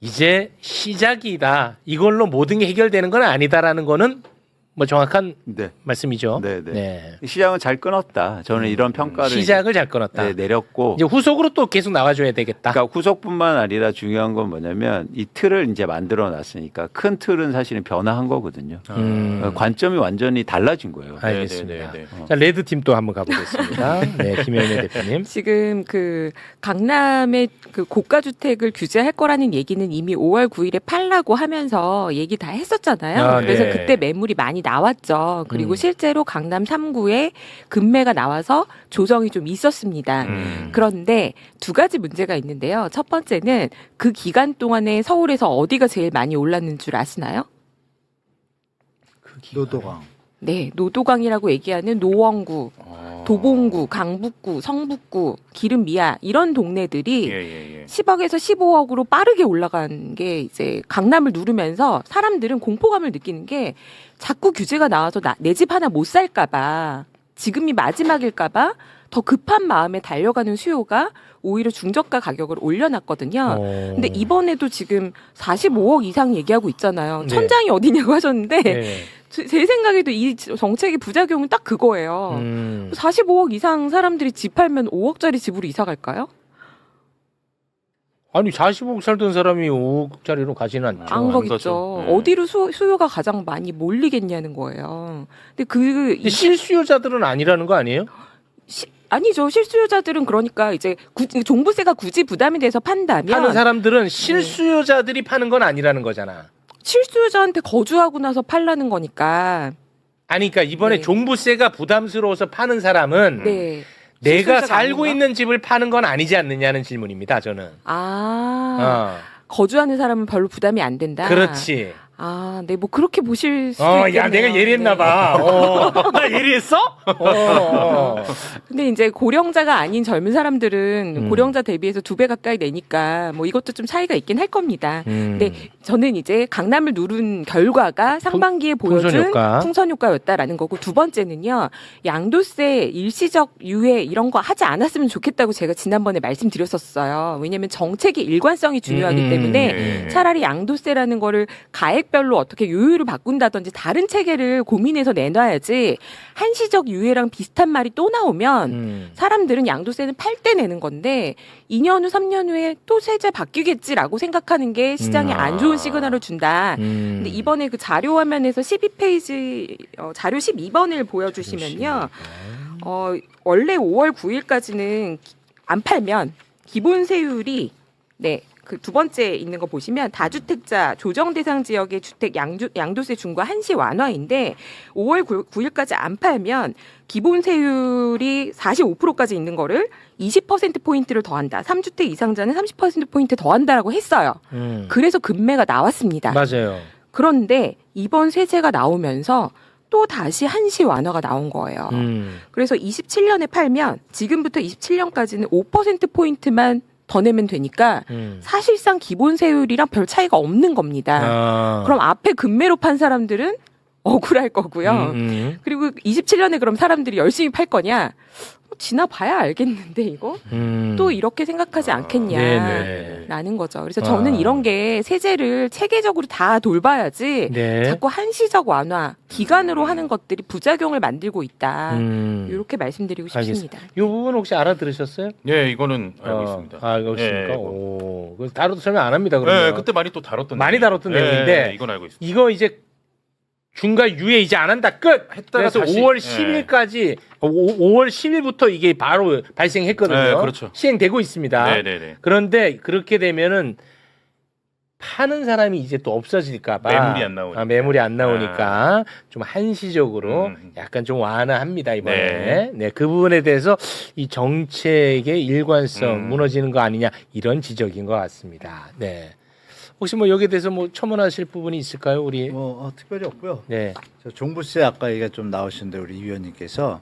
이제 시작이다. 이걸로 모든 게 해결되는 건 아니다라는 거는 뭐 정확한 네. 말씀이죠. 네, 네. 시장은 잘 끊었다. 저는 이런 평가를 시작을 잘 끊었다. 네, 내렸고 이제 후속으로 또 계속 나와줘야 되겠다. 그러니까 후속뿐만 아니라 중요한 건 뭐냐면 이 틀을 이제 만들어 놨으니까 큰 틀은 사실은 변화한 거거든요. 관점이 완전히 달라진 거예요. 알겠습니다. 네. 자, 레드 팀 또 한번 가보겠습니다. 네, 김현애 대표님. 지금 그 강남의 그 고가 주택을 규제할 거라는 얘기는 이미 5월 9일에 팔라고 하면서 얘기 다 했었잖아요. 아, 그래서 네. 그때 매물이 많이 나왔죠. 그리고 실제로 강남 3구에 급매가 나와서 조정이 좀 있었습니다. 그런데 두 가지 문제가 있는데요. 첫 번째는 그 기간 동안에 서울에서 어디가 제일 많이 올랐는 줄 아시나요? 노도강. 네, 노도강이라고 얘기하는 노원구, 도봉구, 강북구, 성북구, 기름미아 이런 동네들이 예. 10억에서 15억으로 빠르게 올라간 게 이제 강남을 누르면서 사람들은 공포감을 느끼는 게 자꾸 규제가 나와서 내 집 하나 못 살까봐 지금이 마지막일까봐 더 급한 마음에 달려가는 수요가 오히려 중저가 가격을 올려놨거든요. 근데 이번에도 지금 45억 이상 얘기하고 있잖아요. 네. 천장이 어디냐고 하셨는데 네. 제 생각에도 이 정책의 부작용은 딱 그거예요. 45억 이상 사람들이 집 팔면 5억짜리 집으로 이사 갈까요? 아니 40억 살던 사람이 5억짜리로 가지는 않죠. 안 가죠. 가겠죠. 네. 어디로 수요가 가장 많이 몰리겠냐는 거예요. 근데 근데 실수요자들은 아니라는 거 아니에요? 아니죠. 실수요자들은 그러니까 이제 종부세가 굳이 부담이 돼서 판다면 파는 사람들은 실수요자들이 파는 건 아니라는 거잖아. 실수요자한테 거주하고 나서 팔라는 거니까. 아니 그러니까 이번에 네. 종부세가 부담스러워서 파는 사람은 네. 내가 실수요자가 살고 아닌가? 있는 집을 파는 건 아니지 않느냐는 질문입니다. 저는. 거주하는 사람은 별로 부담이 안 된다. 그렇지. 네, 뭐 그렇게 보실 수도 있겠네요. 야, 내가 예리했나 네. 봐. 나 예리했어? 근데 이제 고령자가 아닌 젊은 사람들은 고령자 대비해서 2배 가까이 내니까 뭐 이것도 좀 차이가 있긴 할 겁니다. 근데 저는 이제 강남을 누른 결과가 상반기에 보여준 풍선 풍선 효과. 효과였다라는 거고 두 번째는요. 양도세 일시적 유예 이런 거 하지 않았으면 좋겠다고 제가 지난번에 말씀드렸었어요. 왜냐하면 정책의 일관성이 중요하기 때문에 차라리 양도세라는 거를 가액별로 어떻게 요율을 바꾼다든지 다른 체계를 고민해서 내놔야지 한시적 유예랑 비슷한 말이 또 나오면 사람들은 양도세는 팔 때 내는 건데 2년 후 3년 후에 또 세제 바뀌겠지라고 생각하는 게 시장에 안 좋은 시그널을 준다. 근데 이번에 그 자료 화면에서 12페이지 자료 12번을 보여주시면요. 원래 5월 9일까지는 안 팔면 기본 세율이 그 두 번째 있는 거 보시면 다주택자 조정 대상 지역의 주택 양도세 중과 한시 완화인데 5월 9일까지 안 팔면 기본 세율이 45%까지 있는 거를 20%포인트를 더한다. 3주택 이상자는 30%포인트 더한다라고 했어요. 그래서 급매가 나왔습니다. 맞아요. 그런데 이번 세제가 나오면서 또 다시 한시 완화가 나온 거예요. 그래서 27년에 팔면 지금부터 27년까지는 5%포인트만 더 내면 되니까 사실상 기본 세율이랑 별 차이가 없는 겁니다. 그럼 앞에 급매로 판 사람들은 억울할 거고요. 그리고 27년에 그럼 사람들이 열심히 팔 거냐? 지나봐야 알겠는데 이거 또 이렇게 생각하지 않겠냐라는 거죠. 그래서 저는 이런 게 세제를 체계적으로 다 돌봐야지 자꾸 한시적 완화, 기간으로 하는 것들이 부작용을 만들고 있다. 이렇게 말씀드리고 싶습니다. 이 부분 혹시 알아들으셨어요? 네, 이거는 알고 있습니다. 알고 있습니까? 네, 오, 그래서 다뤄도 설명 안 합니다. 그러면. 네, 그때 많이 또 다뤘던 많이 다뤘던 내용인데 이건 알고 있습니다. 이거 이제 중과 유예 이제 안 한다 끝. 그래서 다시, 5월 10일까지 5월 10일부터 이게 바로 발생했거든요. 네, 그렇죠. 시행되고 있습니다. 네네네. 그런데 그렇게 되면은 파는 사람이 이제 또 없어질까 봐 매물이 안 나오니까. 매물이 안 나오니까 좀 한시적으로 약간 좀 완화합니다 이번에. 네, 그 부분에 대해서 이 정책의 일관성 무너지는 거 아니냐 이런 지적인 것 같습니다. 네. 혹시 뭐 여기에 대해서 뭐 첨언하실 부분이 있을까요, 우리? 특별히 없고요. 네. 저 종부세 아까 얘기가 좀 나오셨는데 우리 이 위원님께서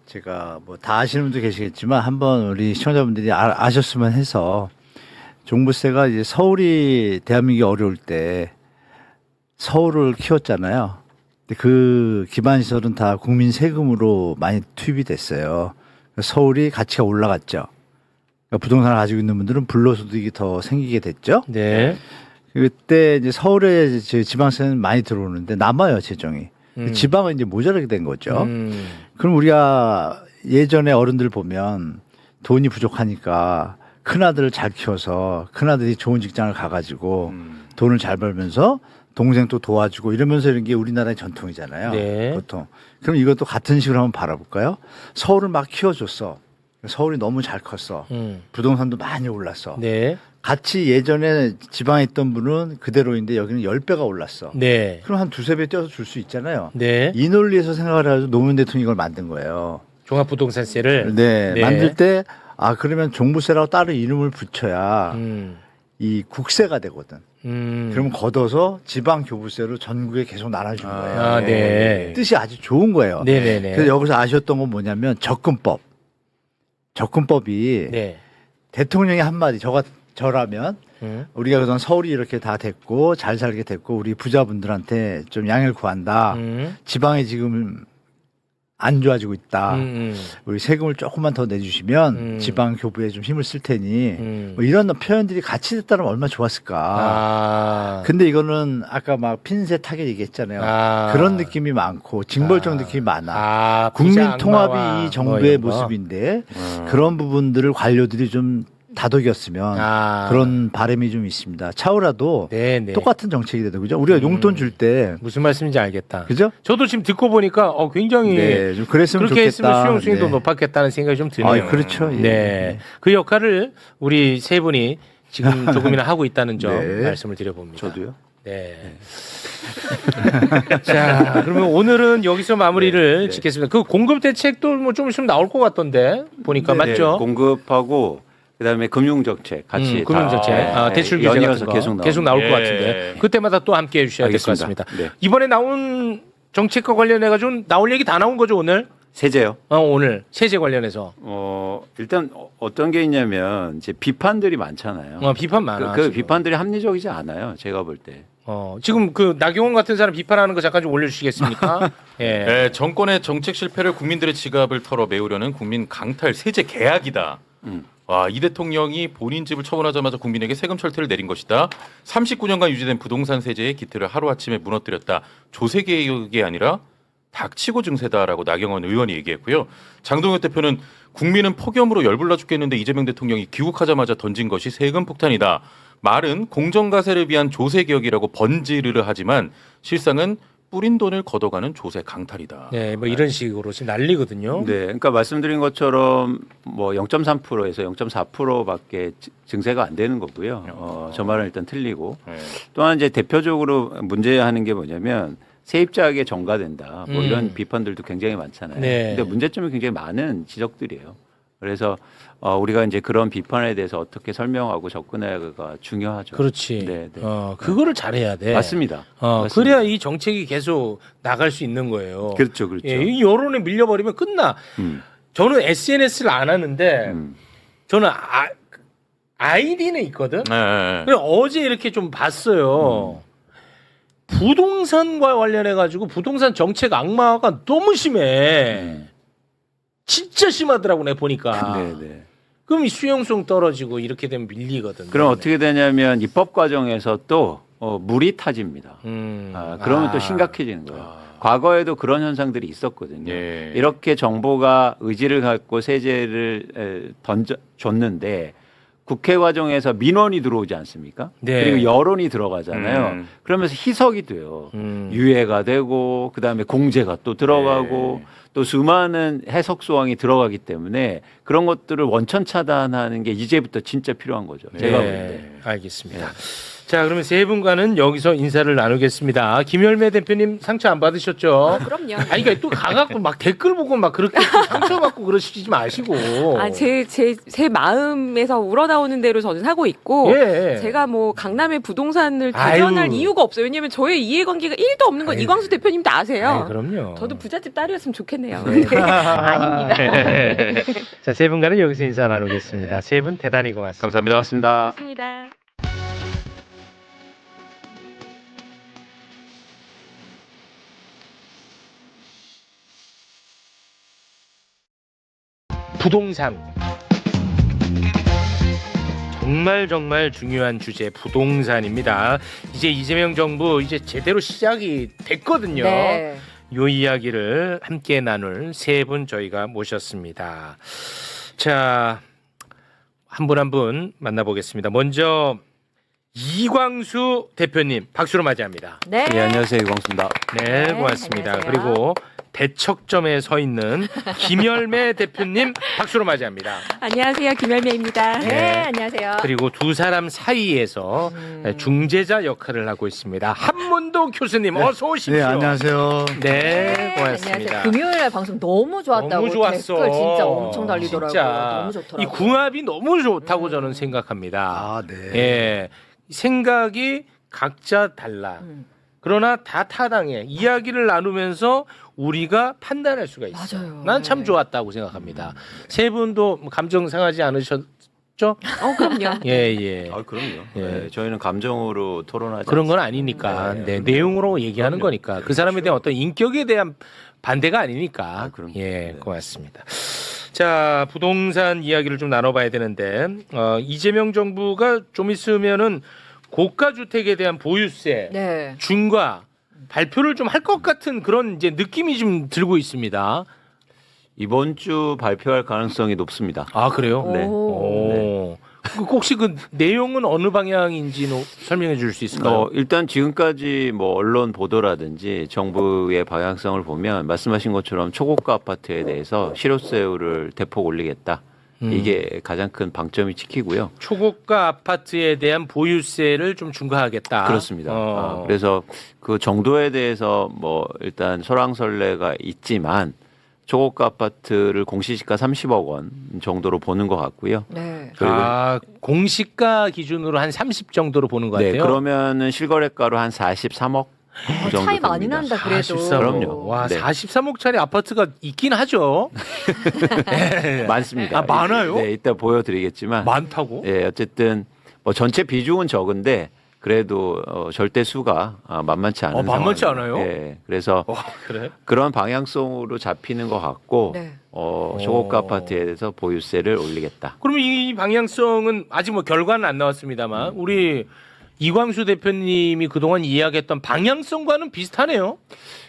제가 뭐 다 아시는 분도 계시겠지만 한번 우리 시청자분들이 아셨으면 해서 종부세가 이제 서울이 대한민국이 어려울 때 서울을 키웠잖아요. 근데 그 기반 시설은 다 국민 세금으로 많이 투입이 됐어요. 서울이 가치가 올라갔죠. 그러니까 부동산을 가지고 있는 분들은 불로소득이 더 생기게 됐죠. 네. 그때 이제 서울에 지방세는 많이 들어오는데 남아요 재정이. 지방은 이제 모자라게 된 거죠. 그럼 우리가 예전에 어른들 보면 돈이 부족하니까 큰 아들을 잘 키워서 큰 아들이 좋은 직장을 가가지고 돈을 잘 벌면서 동생 또 도와주고 이러면서 이런 게 우리나라의 전통이잖아요. 네. 보통. 그럼 이것도 같은 식으로 한번 바라볼까요? 서울을 막 키워줬어. 서울이 너무 잘 컸어. 부동산도 많이 올랐어. 네. 같이 예전에 지방에 있던 분은 그대로인데 여기는 10배가 올랐어. 네. 그럼 한 두세 배 떼어서 줄 수 있잖아요. 네. 이 논리에서 생각을 해가지고 노무현 대통령이 이걸 만든 거예요. 종합부동산세를. 네. 만들 때 그러면 종부세라고 따로 이름을 붙여야 이 국세가 되거든. 그러면 걷어서 지방 교부세로 전국에 계속 나눠주는 거예요. 네. 뜻이 아주 좋은 거예요. 네네네. 그래서 여기서 아쉬웠던 건 뭐냐면 접근법이 네. 대통령이 한마디 저라면 우리가 그동안 서울이 이렇게 다 됐고 잘 살게 됐고 우리 부자분들한테 좀 양해를 구한다. 지방에 지금 안 좋아지고 있다. 우리 세금을 조금만 더 내주시면 지방 교부에 좀 힘을 쓸 테니 뭐 이런 표현들이 같이 됐다면 얼마나 좋았을까. 근데 이거는 아까 막 핀셋 타겟 얘기했잖아요. 그런 느낌이 많고 징벌적 느낌이 많아. 국민 통합이 이 정부의 모습인데 그런 부분들을 관료들이 좀 다독였으면 그런 바람이 좀 있습니다. 차후라도 네네. 똑같은 정책이 되도 그죠? 우리가 용돈 줄 때 무슨 말씀인지 알겠다. 그죠? 저도 지금 듣고 보니까 굉장히 좀 그랬으면 그렇게 좋겠다. 했으면 수용 수익도 높았겠다는 생각이 좀 드네요. 그렇죠. 예. 네. 그 역할을 우리 세 분이 지금 조금이나 하고 있다는 점 네. 말씀을 드려봅니다. 저도요. 네. 자, 그러면 오늘은 여기서 마무리를 짓겠습니다. 그 공급 대책도 뭐 좀 있으면 나올 것 같던데 보니까 네네. 맞죠? 공급하고 그다음에 금융정책 같이 금융정책, 대출 규제 연이어서 같은 거 계속 나올 것 같은데 그때마다 또 함께해 주셔야 될 것 같습니다. 네. 이번에 나온 정책과 관련해 가지고 나올 얘기 다 나온 거죠 오늘? 세제요. 오늘 세제 관련해서 일단 어떤 게 있냐면 이제 비판들이 많잖아요. 비판 많아. 그 지금. 비판들이 합리적이지 않아요. 제가 볼 때. 지금 그 나경원 같은 사람 비판하는 거 잠깐 좀 올려주시겠습니까? 예. 네, 정권의 정책 실패를 국민들의 지갑을 털어 메우려는 국민 강탈 세제 계약이다. 와, 이 대통령이 본인 집을 처분하자마자 국민에게 세금 철퇴를 내린 것이다. 39년간 유지된 부동산 세제의 기틀을 하루아침에 무너뜨렸다. 조세 개혁이 아니라 닥치고 증세다라고 나경원 의원이 얘기했고요. 장동혁 대표는 국민은 폭염으로 열불나 죽겠는데 이재명 대통령이 귀국하자마자 던진 것이 세금 폭탄이다. 말은 공정가세를 위한 조세 개혁이라고 번지르르 하지만 실상은 뿌린 돈을 걷어가는 조세 강탈이다. 네, 뭐 이런 식으로 지금 난리거든요. 네, 그러니까 말씀드린 것처럼 뭐 0.3%에서 0.4%밖에 증세가 안 되는 거고요. 저 말은 일단 틀리고 네. 또한 이제 대표적으로 문제하는 게 뭐냐면 세입자에게 전가된다. 뭐 이런 비판들도 굉장히 많잖아요. 네. 근데 문제점이 굉장히 많은 지적들이에요. 그래서 우리가 이제 그런 비판에 대해서 어떻게 설명하고 접근하기가 중요하죠. 그렇지. 네, 네. 그거를 잘해야 돼. 맞습니다. 맞습니다. 그래야 이 정책이 계속 나갈 수 있는 거예요. 그렇죠, 그렇죠. 예, 이 여론에 밀려버리면 끝나. 저는 SNS를 안 하는데 저는 아이디는 있거든. 네. 근데 어제 이렇게 좀 봤어요. 부동산과 관련해 가지고 부동산 정책 악마가 너무 심해. 진짜 심하더라고 내 보니까. 네, 네. 그럼 이 수용성 떨어지고 이렇게 되면 밀리거든. 그럼 어떻게 되냐면 입법 과정에서 또 물이 타집니다. 그러면 또 심각해지는 거예요. 과거에도 그런 현상들이 있었거든요. 예. 이렇게 정부가 의지를 갖고 세제를 줬는데 국회 과정에서 민원이 들어오지 않습니까? 네. 그리고 여론이 들어가잖아요. 그러면서 희석이 돼요. 유예가 되고 그다음에 공제가 또 들어가고 또 수많은 해석 소황이 들어가기 때문에 그런 것들을 원천 차단하는 게 이제부터 진짜 필요한 거죠. 제가 볼 때. 알겠습니다. 자, 그러면 세 분과는 여기서 인사를 나누겠습니다. 김열매 대표님 상처 안 받으셨죠? 그럼요. 아니, 그러니까 또 가갖고 막 댓글 보고 막 그렇게 상처받고 그러시지 마시고. 제 마음에서 우러나오는 대로 저는 하고 있고, 예. 제가 뭐 강남의 부동산을 대변할 아유. 이유가 없어요. 왜냐면 저의 이해관계가 1도 없는 건 이광수 대표님도 아세요. 아이, 그럼요. 저도 부잣집 딸이었으면 좋겠네요. 네. 아닙니다. 자, 세 분과는 여기서 인사 나누겠습니다. 세 분 대단히 고맙습니다. 감사합니다. 고맙습니다. 고맙습니다. 부동산. 정말 중요한 주제 부동산입니다. 이제 이재명 정부 이제 제대로 시작이 됐거든요. 네. 요 이야기를 함께 나눌 세 분 저희가 모셨습니다. 자, 한 분 한 분 만나보겠습니다. 먼저 이광수 대표님 박수로 맞이합니다. 네. 네, 안녕하세요. 이광수입니다. 네, 네, 고맙습니다. 안녕하세요. 그리고 대척점에 서 있는 김열매 대표님 박수로 맞이합니다. 안녕하세요. 김열매입니다. 네, 안녕하세요. 그리고 두 사람 사이에서 중재자 역할을 하고 있습니다. 한문도 교수님 어서 오십시오. 네, 안녕하세요. 네, 고맙습니다. 안녕하세요. 금요일날 방송 너무 좋았다고 너무 좋았어. 댓글 진짜 엄청 달리더라고요. 진짜 너무 좋더라고요. 이 궁합이 너무 좋다고 저는 생각합니다. 아, 네. 예, 생각이 각자 달라. 그러나 다 타당해. 이야기를 나누면서 우리가 판단할 수가 있어. 맞아요. 난 참 네. 좋았다고 생각합니다. 세 분도 감정 상하지 않으셨죠? 그럼요. 예. 그럼요. 예. 네, 저희는 감정으로 토론하지 그런 건 않습니다. 아니니까. 네, 네, 내용으로 얘기하는 그럼요. 거니까. 그 사람에 대한 어떤 인격에 대한 반대가 아니니까. 아, 그럼요. 예, 네. 고맙습니다. 자, 부동산 이야기를 좀 나눠봐야 되는데 이재명 정부가 좀 있으면은 고가 주택에 대한 보유세 네. 중과 발표를 좀 할 것 같은 그런 이제 느낌이 좀 들고 있습니다. 이번 주 발표할 가능성이 높습니다. 아, 그래요? 네. 오. 혹시 그 내용은 어느 방향인지 설명해 줄 수 있을까요? 일단 지금까지 뭐 언론 보도라든지 정부의 방향성을 보면 말씀하신 것처럼 초고가 아파트에 대해서 실효세율을 대폭 올리겠다. 이게 가장 큰 방점이 찍히고요. 초고가 아파트에 대한 보유세를 좀 중과하겠다. 그렇습니다. 그래서 그 정도에 대해서 뭐 일단 설왕설래가 있지만 초고가 아파트를 공시지가 30억 원 정도로 보는 것 같고요. 네. 공시가 기준으로 한 30 정도로 보는 것 같아요. 네, 그러면은 실거래가로 한 43억 그 정도 차이 많이 됩니다. 난다 그래도. 43억. 그럼요. 와, 네. 43억짜리 아파트가 있긴 하죠. 네. 많습니다. 아, 많아요? 네, 이따 보여드리겠지만. 많다고? 예, 어쨌든 뭐 전체 비중은 적은데 그래도 절대 수가 만만치 않은 만만치 상황이에요. 않아요? 예, 그래서 와, 그래? 그런 방향성으로 잡히는 것 같고 네. 초고가 아파트에 대해서 보유세를 올리겠다. 그러면 이 방향성은 아직 뭐 결과는 안 나왔습니다만 우리 이광수 대표님이 그동안 이야기했던 방향성과는 비슷하네요.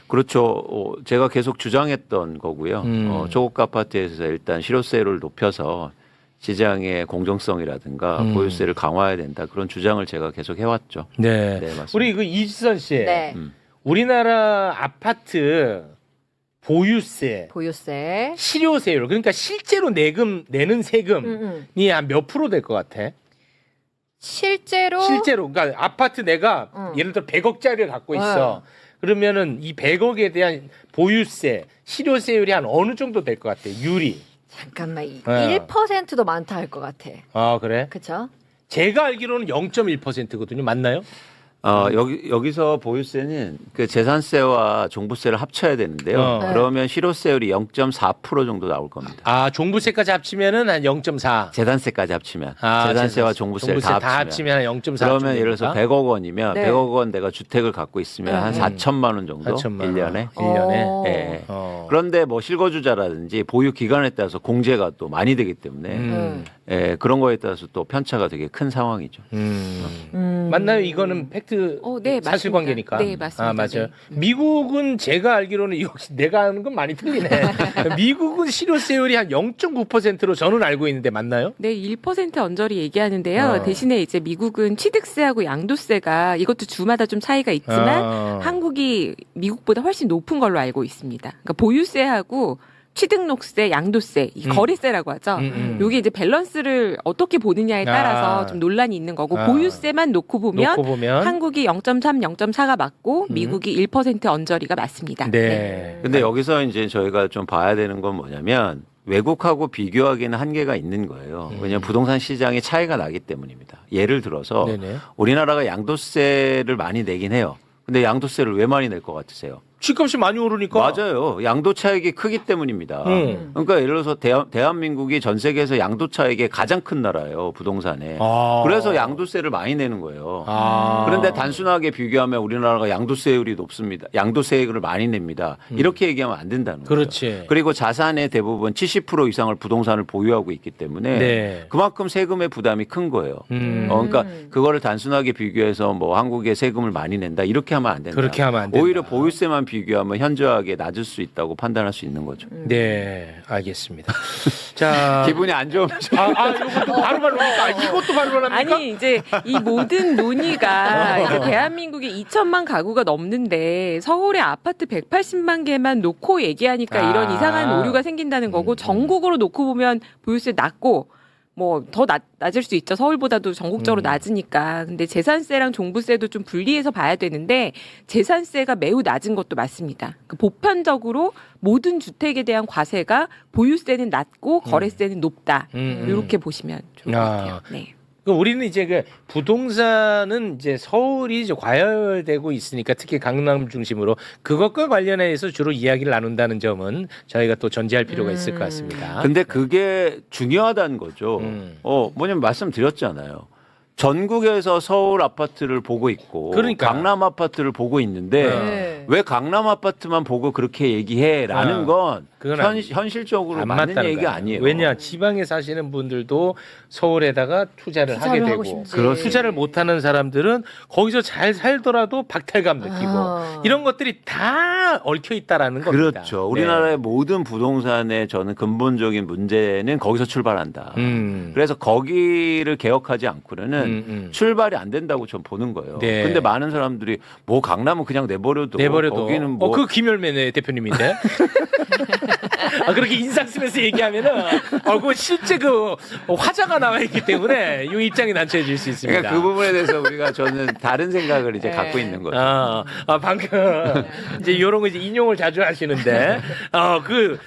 그렇죠. 제가 계속 주장했던 거고요. 초고가 아파트에서 일단 실효세를 높여서 시장의 공정성이라든가 보유세를 강화해야 된다. 그런 주장을 제가 계속 해왔죠. 네. 네, 맞습니다. 우리 그 이지선 씨. 네. 우리나라 아파트 보유세, 보유세. 실효세율, 그러니까 실제로 내는 세금이 한 몇 프로 될 것 같아? 실제로 그러니까 아파트 내가 예를 들어 100억짜리를 갖고 있어. 그러면은 이 100억에 대한 보유세, 실효세율이 한 어느 정도 될 것 같아? 유리. 잠깐만 1%도 네. 많다 할 것 같아. 아, 그래? 그렇죠? 제가 알기로는 0.1%거든요. 맞나요? 여기서 보유세는 그 재산세와 종부세를 합쳐야 되는데요. 네. 그러면 실효세율이 0.4% 정도 나올 겁니다. 아, 종부세까지 합치면은 한 0.4. 재산세까지 합치면 아, 재산세와 종부세를 다 합치면 한 0.4. 그러면 예를 들어서 100억 원이면 네. 100억 원 내가 주택을 갖고 있으면 한 4천만 원 정도 4천만 원. 1년에. 1년에. 예. 어. 그런데 뭐 실거주자라든지 보유 기간에 따라서 공제가 또 많이 되기 때문에 예, 그런 거에 따라서 또 편차가 되게 큰 상황이죠. 맞나요? 이거는 팩트 네, 사실관계니까. 맞습니다. 네, 맞습니다. 아, 맞아요. 네. 미국은 제가 알기로는 역시 내가 아는 건 많이 틀리네. 미국은 실효세율이 한 0.9%로 저는 알고 있는데 맞나요? 네, 1% 언저리 얘기하는데요. 어. 대신에 이제 미국은 취득세하고 양도세가 이것도 주마다 좀 차이가 있지만 어. 한국이 미국보다 훨씬 높은 걸로 알고 있습니다. 그러니까 보유세하고 취득록세, 양도세, 이 거래세라고 하죠. 요게 이제 밸런스를 어떻게 보느냐에 따라서 아. 좀 논란이 있는 거고 아. 보유세만 놓고 보면, 놓고 보면 한국이 0.3, 0.4가 맞고 미국이 1% 언저리가 맞습니다. 네. 근데 여기서 이제 저희가 좀 봐야 되는 건 뭐냐면 외국하고 비교하기는 한계가 있는 거예요. 왜냐하면 부동산 시장이 차이가 나기 때문입니다. 예를 들어서 네네. 우리나라가 양도세를 많이 내긴 해요. 근데 양도세를 왜 많이 낼 것 같으세요? 집값이 많이 오르니까. 맞아요. 양도 차익이 크기 때문입니다. 그러니까 예를 들어서 대한민국이 전 세계에서 양도 차익이 가장 큰 나라예요. 부동산에. 아. 그래서 양도세를 많이 내는 거예요. 아. 그런데 단순하게 비교하면 우리나라가 양도세율이 높습니다. 양도세를 많이 냅니다. 이렇게 얘기하면 안 된다는 거죠. 그렇지. 그리고 자산의 대부분 70% 이상을 부동산을 보유하고 있기 때문에 네. 그만큼 세금의 부담이 큰 거예요. 그러니까 그거를 단순하게 비교해서 뭐 한국에 세금을 많이 낸다 이렇게 하면 안 된다. 그렇게 하면 안 된다. 오히려 보유세만 비교하면 현저하게 낮을 수 있다고 판단할 수 있는 거죠. 네, 알겠습니다. 자, 기분이 안 좋으면 이것도 바로바로 합니까? 이것도 바로바로 합니까? 아니 이제 이 모든 논의가 이제 대한민국에 2천만 가구가 넘는데 서울의 아파트 180만 개만 놓고 얘기하니까 이런 이상한 오류가 생긴다는 거고 전국으로 놓고 보면 보유세 낮고 뭐 더 낮을 수 있죠. 서울보다도 전국적으로 낮으니까. 근데 재산세랑 종부세도 좀 분리해서 봐야 되는데 재산세가 매우 낮은 것도 맞습니다. 그 보편적으로 모든 주택에 대한 과세가 보유세는 낮고 거래세는 높다. 이렇게 보시면 좋을 것 같아요. 네. 우리는 이제 그 부동산은 이제 서울이 이제 과열되고 있으니까 특히 강남 중심으로 그것과 관련해서 주로 이야기를 나눈다는 점은 저희가 또 전제할 필요가 있을 것 같습니다. 근데 그게 중요하다는 거죠. 뭐냐면 말씀드렸잖아요. 전국에서 서울 아파트를 보고 있고 그러니까. 강남 아파트를 보고 있는데 네. 왜 강남 아파트만 보고 그렇게 얘기해라는 건 그건 현실적으로 안 맞는 맞다는 얘기가 거야. 아니에요. 왜냐 지방에 사시는 분들도 서울에다가 투자를 하게 투자를 하고 되고 싶지. 투자를 못하는 사람들은 거기서 잘 살더라도 박탈감 느끼고 아. 이런 것들이 다 얽혀 있다라는 겁니다. 그렇죠. 네. 우리나라의 모든 부동산의 저는 근본적인 문제는 거기서 출발한다. 그래서 거기를 개혁하지 않고는 출발이 안 된다고 전 보는 거예요. 네. 근데 많은 사람들이 뭐 강남은 그냥 내버려도 거기는 뭐 그 김열매 대표님인데 그렇게 인상 쓰면서 얘기하면은 그거 실제 그 화자가 나와 있기 때문에 이 입장이 난처해질 수 있습니다. 그러니까 그 부분에 대해서 우리가 저는 다른 생각을 이제 갖고 있는 거죠. 방금 이제 이런 거 이제 인용을 자주 하시는데 그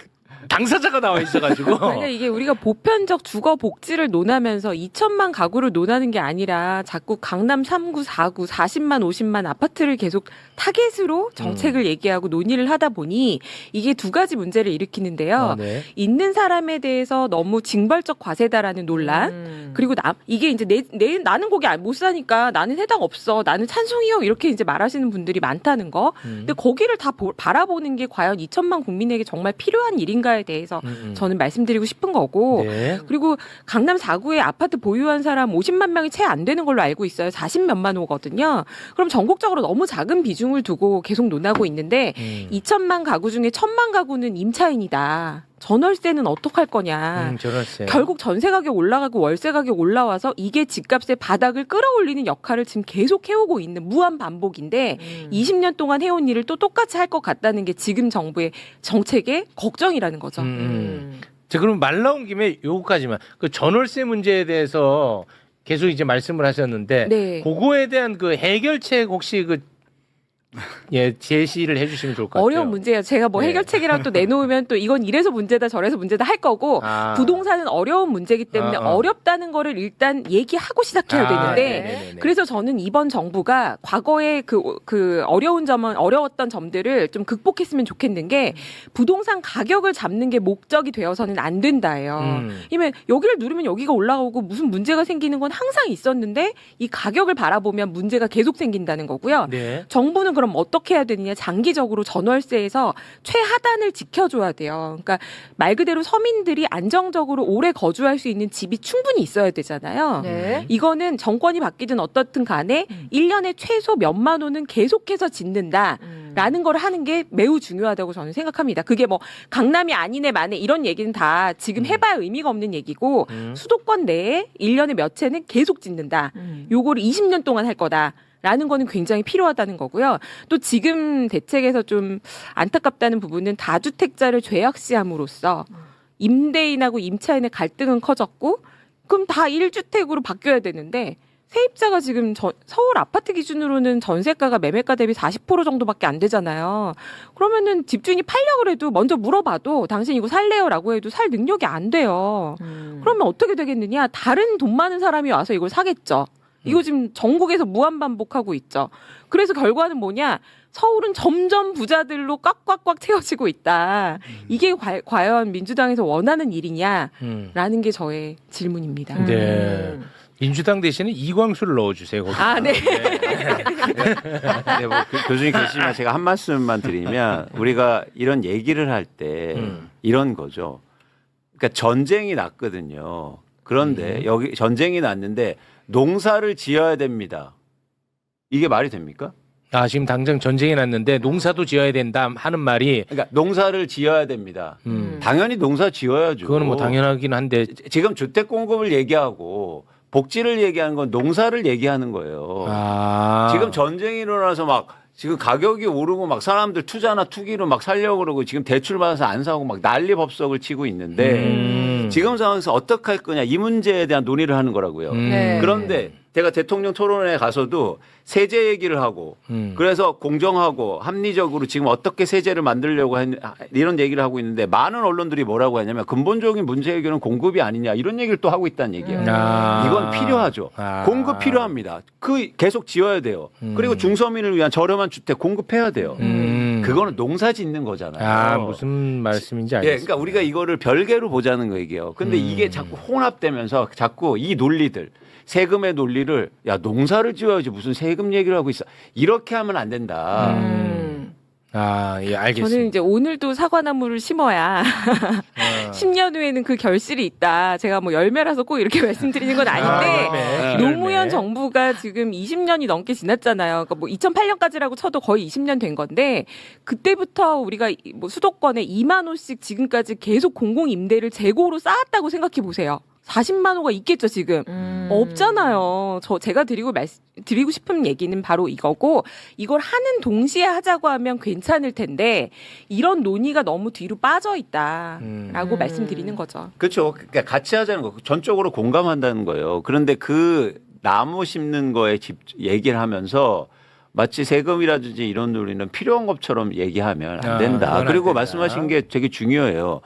당사자가 나와 있어가지고. 만약 이게 우리가 보편적 주거 복지를 논하면서 2천만 가구를 논하는 게 아니라 자꾸 강남 3구, 4구, 40만, 50만 아파트를 계속 타겟으로 정책을 얘기하고 논의를 하다 보니 이게 두 가지 문제를 일으키는데요. 네. 있는 사람에 대해서 너무 징벌적 과세다라는 논란. 그리고 이게 이제 나는 거기 못 사니까 나는 해당 없어. 나는 찬성이요. 이렇게 이제 말하시는 분들이 많다는 거. 근데 거기를 다 바라보는 게 과연 2천만 국민에게 정말 필요한 일인가에 대해서 저는 말씀드리고 싶은 거고. 네. 그리고 강남 4구에 아파트 보유한 사람 50만 명이 채 안 되는 걸로 알고 있어요. 40몇만 호거든요. 그럼 전국적으로 너무 작은 비중을 두고 계속 논하고 있는데 2천만 가구 중에 1,000만 가구는 임차인이다. 전월세는 어떡할 거냐. 전월세. 결국 전세 가격 올라가고 월세 가격 올라와서 이게 집값의 바닥을 끌어올리는 역할을 지금 계속 해오고 있는 무한 반복인데 20년 동안 해온 일을 또 똑같이 할 것 같다는 게 지금 정부의 정책의 걱정이라는 거죠. 자, 그럼 말 나온 김에 요거까지만. 그 전월세 문제에 대해서 계속 이제 말씀을 하셨는데 네. 그거에 대한 그 해결책 혹시 그 예, 제시를 해주시면 좋을 것 같아요. 어려운 문제예요. 제가 뭐 네. 해결책이라고 또 내놓으면 또 이건 이래서 문제다 저래서 문제다 할 거고 부동산은 어려운 문제이기 때문에 어렵다는 거를 일단 얘기하고 시작해야 되는데 네네네네. 그래서 저는 이번 정부가 과거에 그 어려웠던 점들을 좀 극복했으면 좋겠는 게 부동산 가격을 잡는 게 목적이 되어서는 안 된다예요. 이면 여기를 누르면 여기가 올라오고 무슨 문제가 생기는 건 항상 있었는데 이 가격을 바라보면 문제가 계속 생긴다는 거고요. 네. 정부는 그럼 어떻게 해야 되느냐? 장기적으로 전월세에서 최하단을 지켜줘야 돼요. 그러니까 말 그대로 서민들이 안정적으로 오래 거주할 수 있는 집이 충분히 있어야 되잖아요. 네. 이거는 정권이 바뀌든 어떻든 간에 1년에 최소 몇만 호는 계속해서 짓는다라는 걸 하는 게 매우 중요하다고 저는 생각합니다. 그게 뭐 강남이 아니네 마네 이런 얘기는 다 지금 해봐야 의미가 없는 얘기고 수도권 내에 1년에 몇 채는 계속 짓는다. 요거를 20년 동안 할 거다. 라는 거는 굉장히 필요하다는 거고요. 또 지금 대책에서 좀 안타깝다는 부분은 다주택자를 죄악시함으로써 임대인하고 임차인의 갈등은 커졌고 그럼 다 1주택으로 바뀌어야 되는데 세입자가 지금 서울 아파트 기준으로는 전세가가 매매가 대비 40% 정도밖에 안 되잖아요. 그러면은 집주인이 팔려고 해도 먼저 물어봐도 당신 이거 살래요라고 해도 살 능력이 안 돼요. 그러면 어떻게 되겠느냐? 다른 돈 많은 사람이 와서 이걸 사겠죠. 이거 지금 전국에서 무한 반복하고 있죠. 그래서 결과는 뭐냐? 서울은 점점 부자들로 꽉꽉꽉 채워지고 있다. 이게 과연 민주당에서 원하는 일이냐라는 게 저의 질문입니다. 네. 민주당 대신에 이광수를 넣어주세요. 거기. 아, 네. 네, 뭐 교수님 계시지만 제가 한 말씀만 드리면 우리가 이런 얘기를 할 때 이런 거죠. 그러니까 전쟁이 났거든요. 그런데 여기 전쟁이 났는데 농사를 지어야 됩니다. 이게 말이 됩니까? 아, 지금 당장 전쟁이 났는데 농사도 지어야 된다 하는 말이 그러니까 농사를 지어야 됩니다. 당연히 농사 지어야죠. 그거는 뭐 당연하긴 한데 지금 주택 공급을 얘기하고 복지를 얘기하는 건 농사를 얘기하는 거예요. 지금 전쟁이 일어나서 막 지금 가격이 오르고 막 사람들 투자나 투기로 막 살려고 그러고 지금 대출 받아서 안 사고 막 난리 법석을 치고 있는데 지금 상황에서 어떻게 할 거냐 이 문제에 대한 논의를 하는 거라고요. 네. 그런데 제가 대통령 토론회에 가서도 세제 얘기를 하고 그래서 공정하고 합리적으로 지금 어떻게 세제를 만들려고 이런 얘기를 하고 있는데 많은 언론들이 뭐라고 하냐면 근본적인 문제 해결은 공급이 아니냐 이런 얘기를 또 하고 있다는 얘기예요. 이건 필요하죠. 공급 필요합니다. 계속 지어야 돼요. 그리고 중서민을 위한 저렴한 주택 공급해야 돼요. 그거는 농사 짓는 거잖아요. 무슨 말씀인지 예, 알겠습니다. 그러니까 우리가 이거를 별개로 보자는 얘기예요. 근데 이게 자꾸 혼합되면서 자꾸 이 논리들 세금의 논리를 야 농사를 지어야지 무슨 세금 얘기를 하고 있어 이렇게 하면 안 된다. 예, 알겠습니다. 저는 이제 오늘도 사과나무를 심어야 10년 후에는 그 결실이 있다. 제가 뭐 열매라서 꼭 이렇게 말씀드리는 건 아닌데 노무현 정부가 지금 20년이 넘게 지났잖아요. 그러니까 뭐 2008년까지라고 쳐도 거의 20년 된 건데 그때부터 우리가 뭐 수도권에 2만 호씩 지금까지 계속 공공임대를 재고로 쌓았다고 생각해 보세요. 40만 호가 있겠죠 지금. 없잖아요. 제가 드리고 싶은 얘기는 바로 이거고 이걸 하는 동시에 하자고 하면 괜찮을 텐데 이런 논의가 너무 뒤로 빠져 있다라고 말씀드리는 거죠. 그렇죠. 그러니까 같이 하자는 거. 전적으로 공감한다는 거예요. 그런데 그 나무 심는 거에 얘기를 하면서 마치 세금이라든지 이런 논리는 필요한 것처럼 얘기하면 안 된다. 그건 안 그리고 된다. 말씀하신 게 되게 중요해요.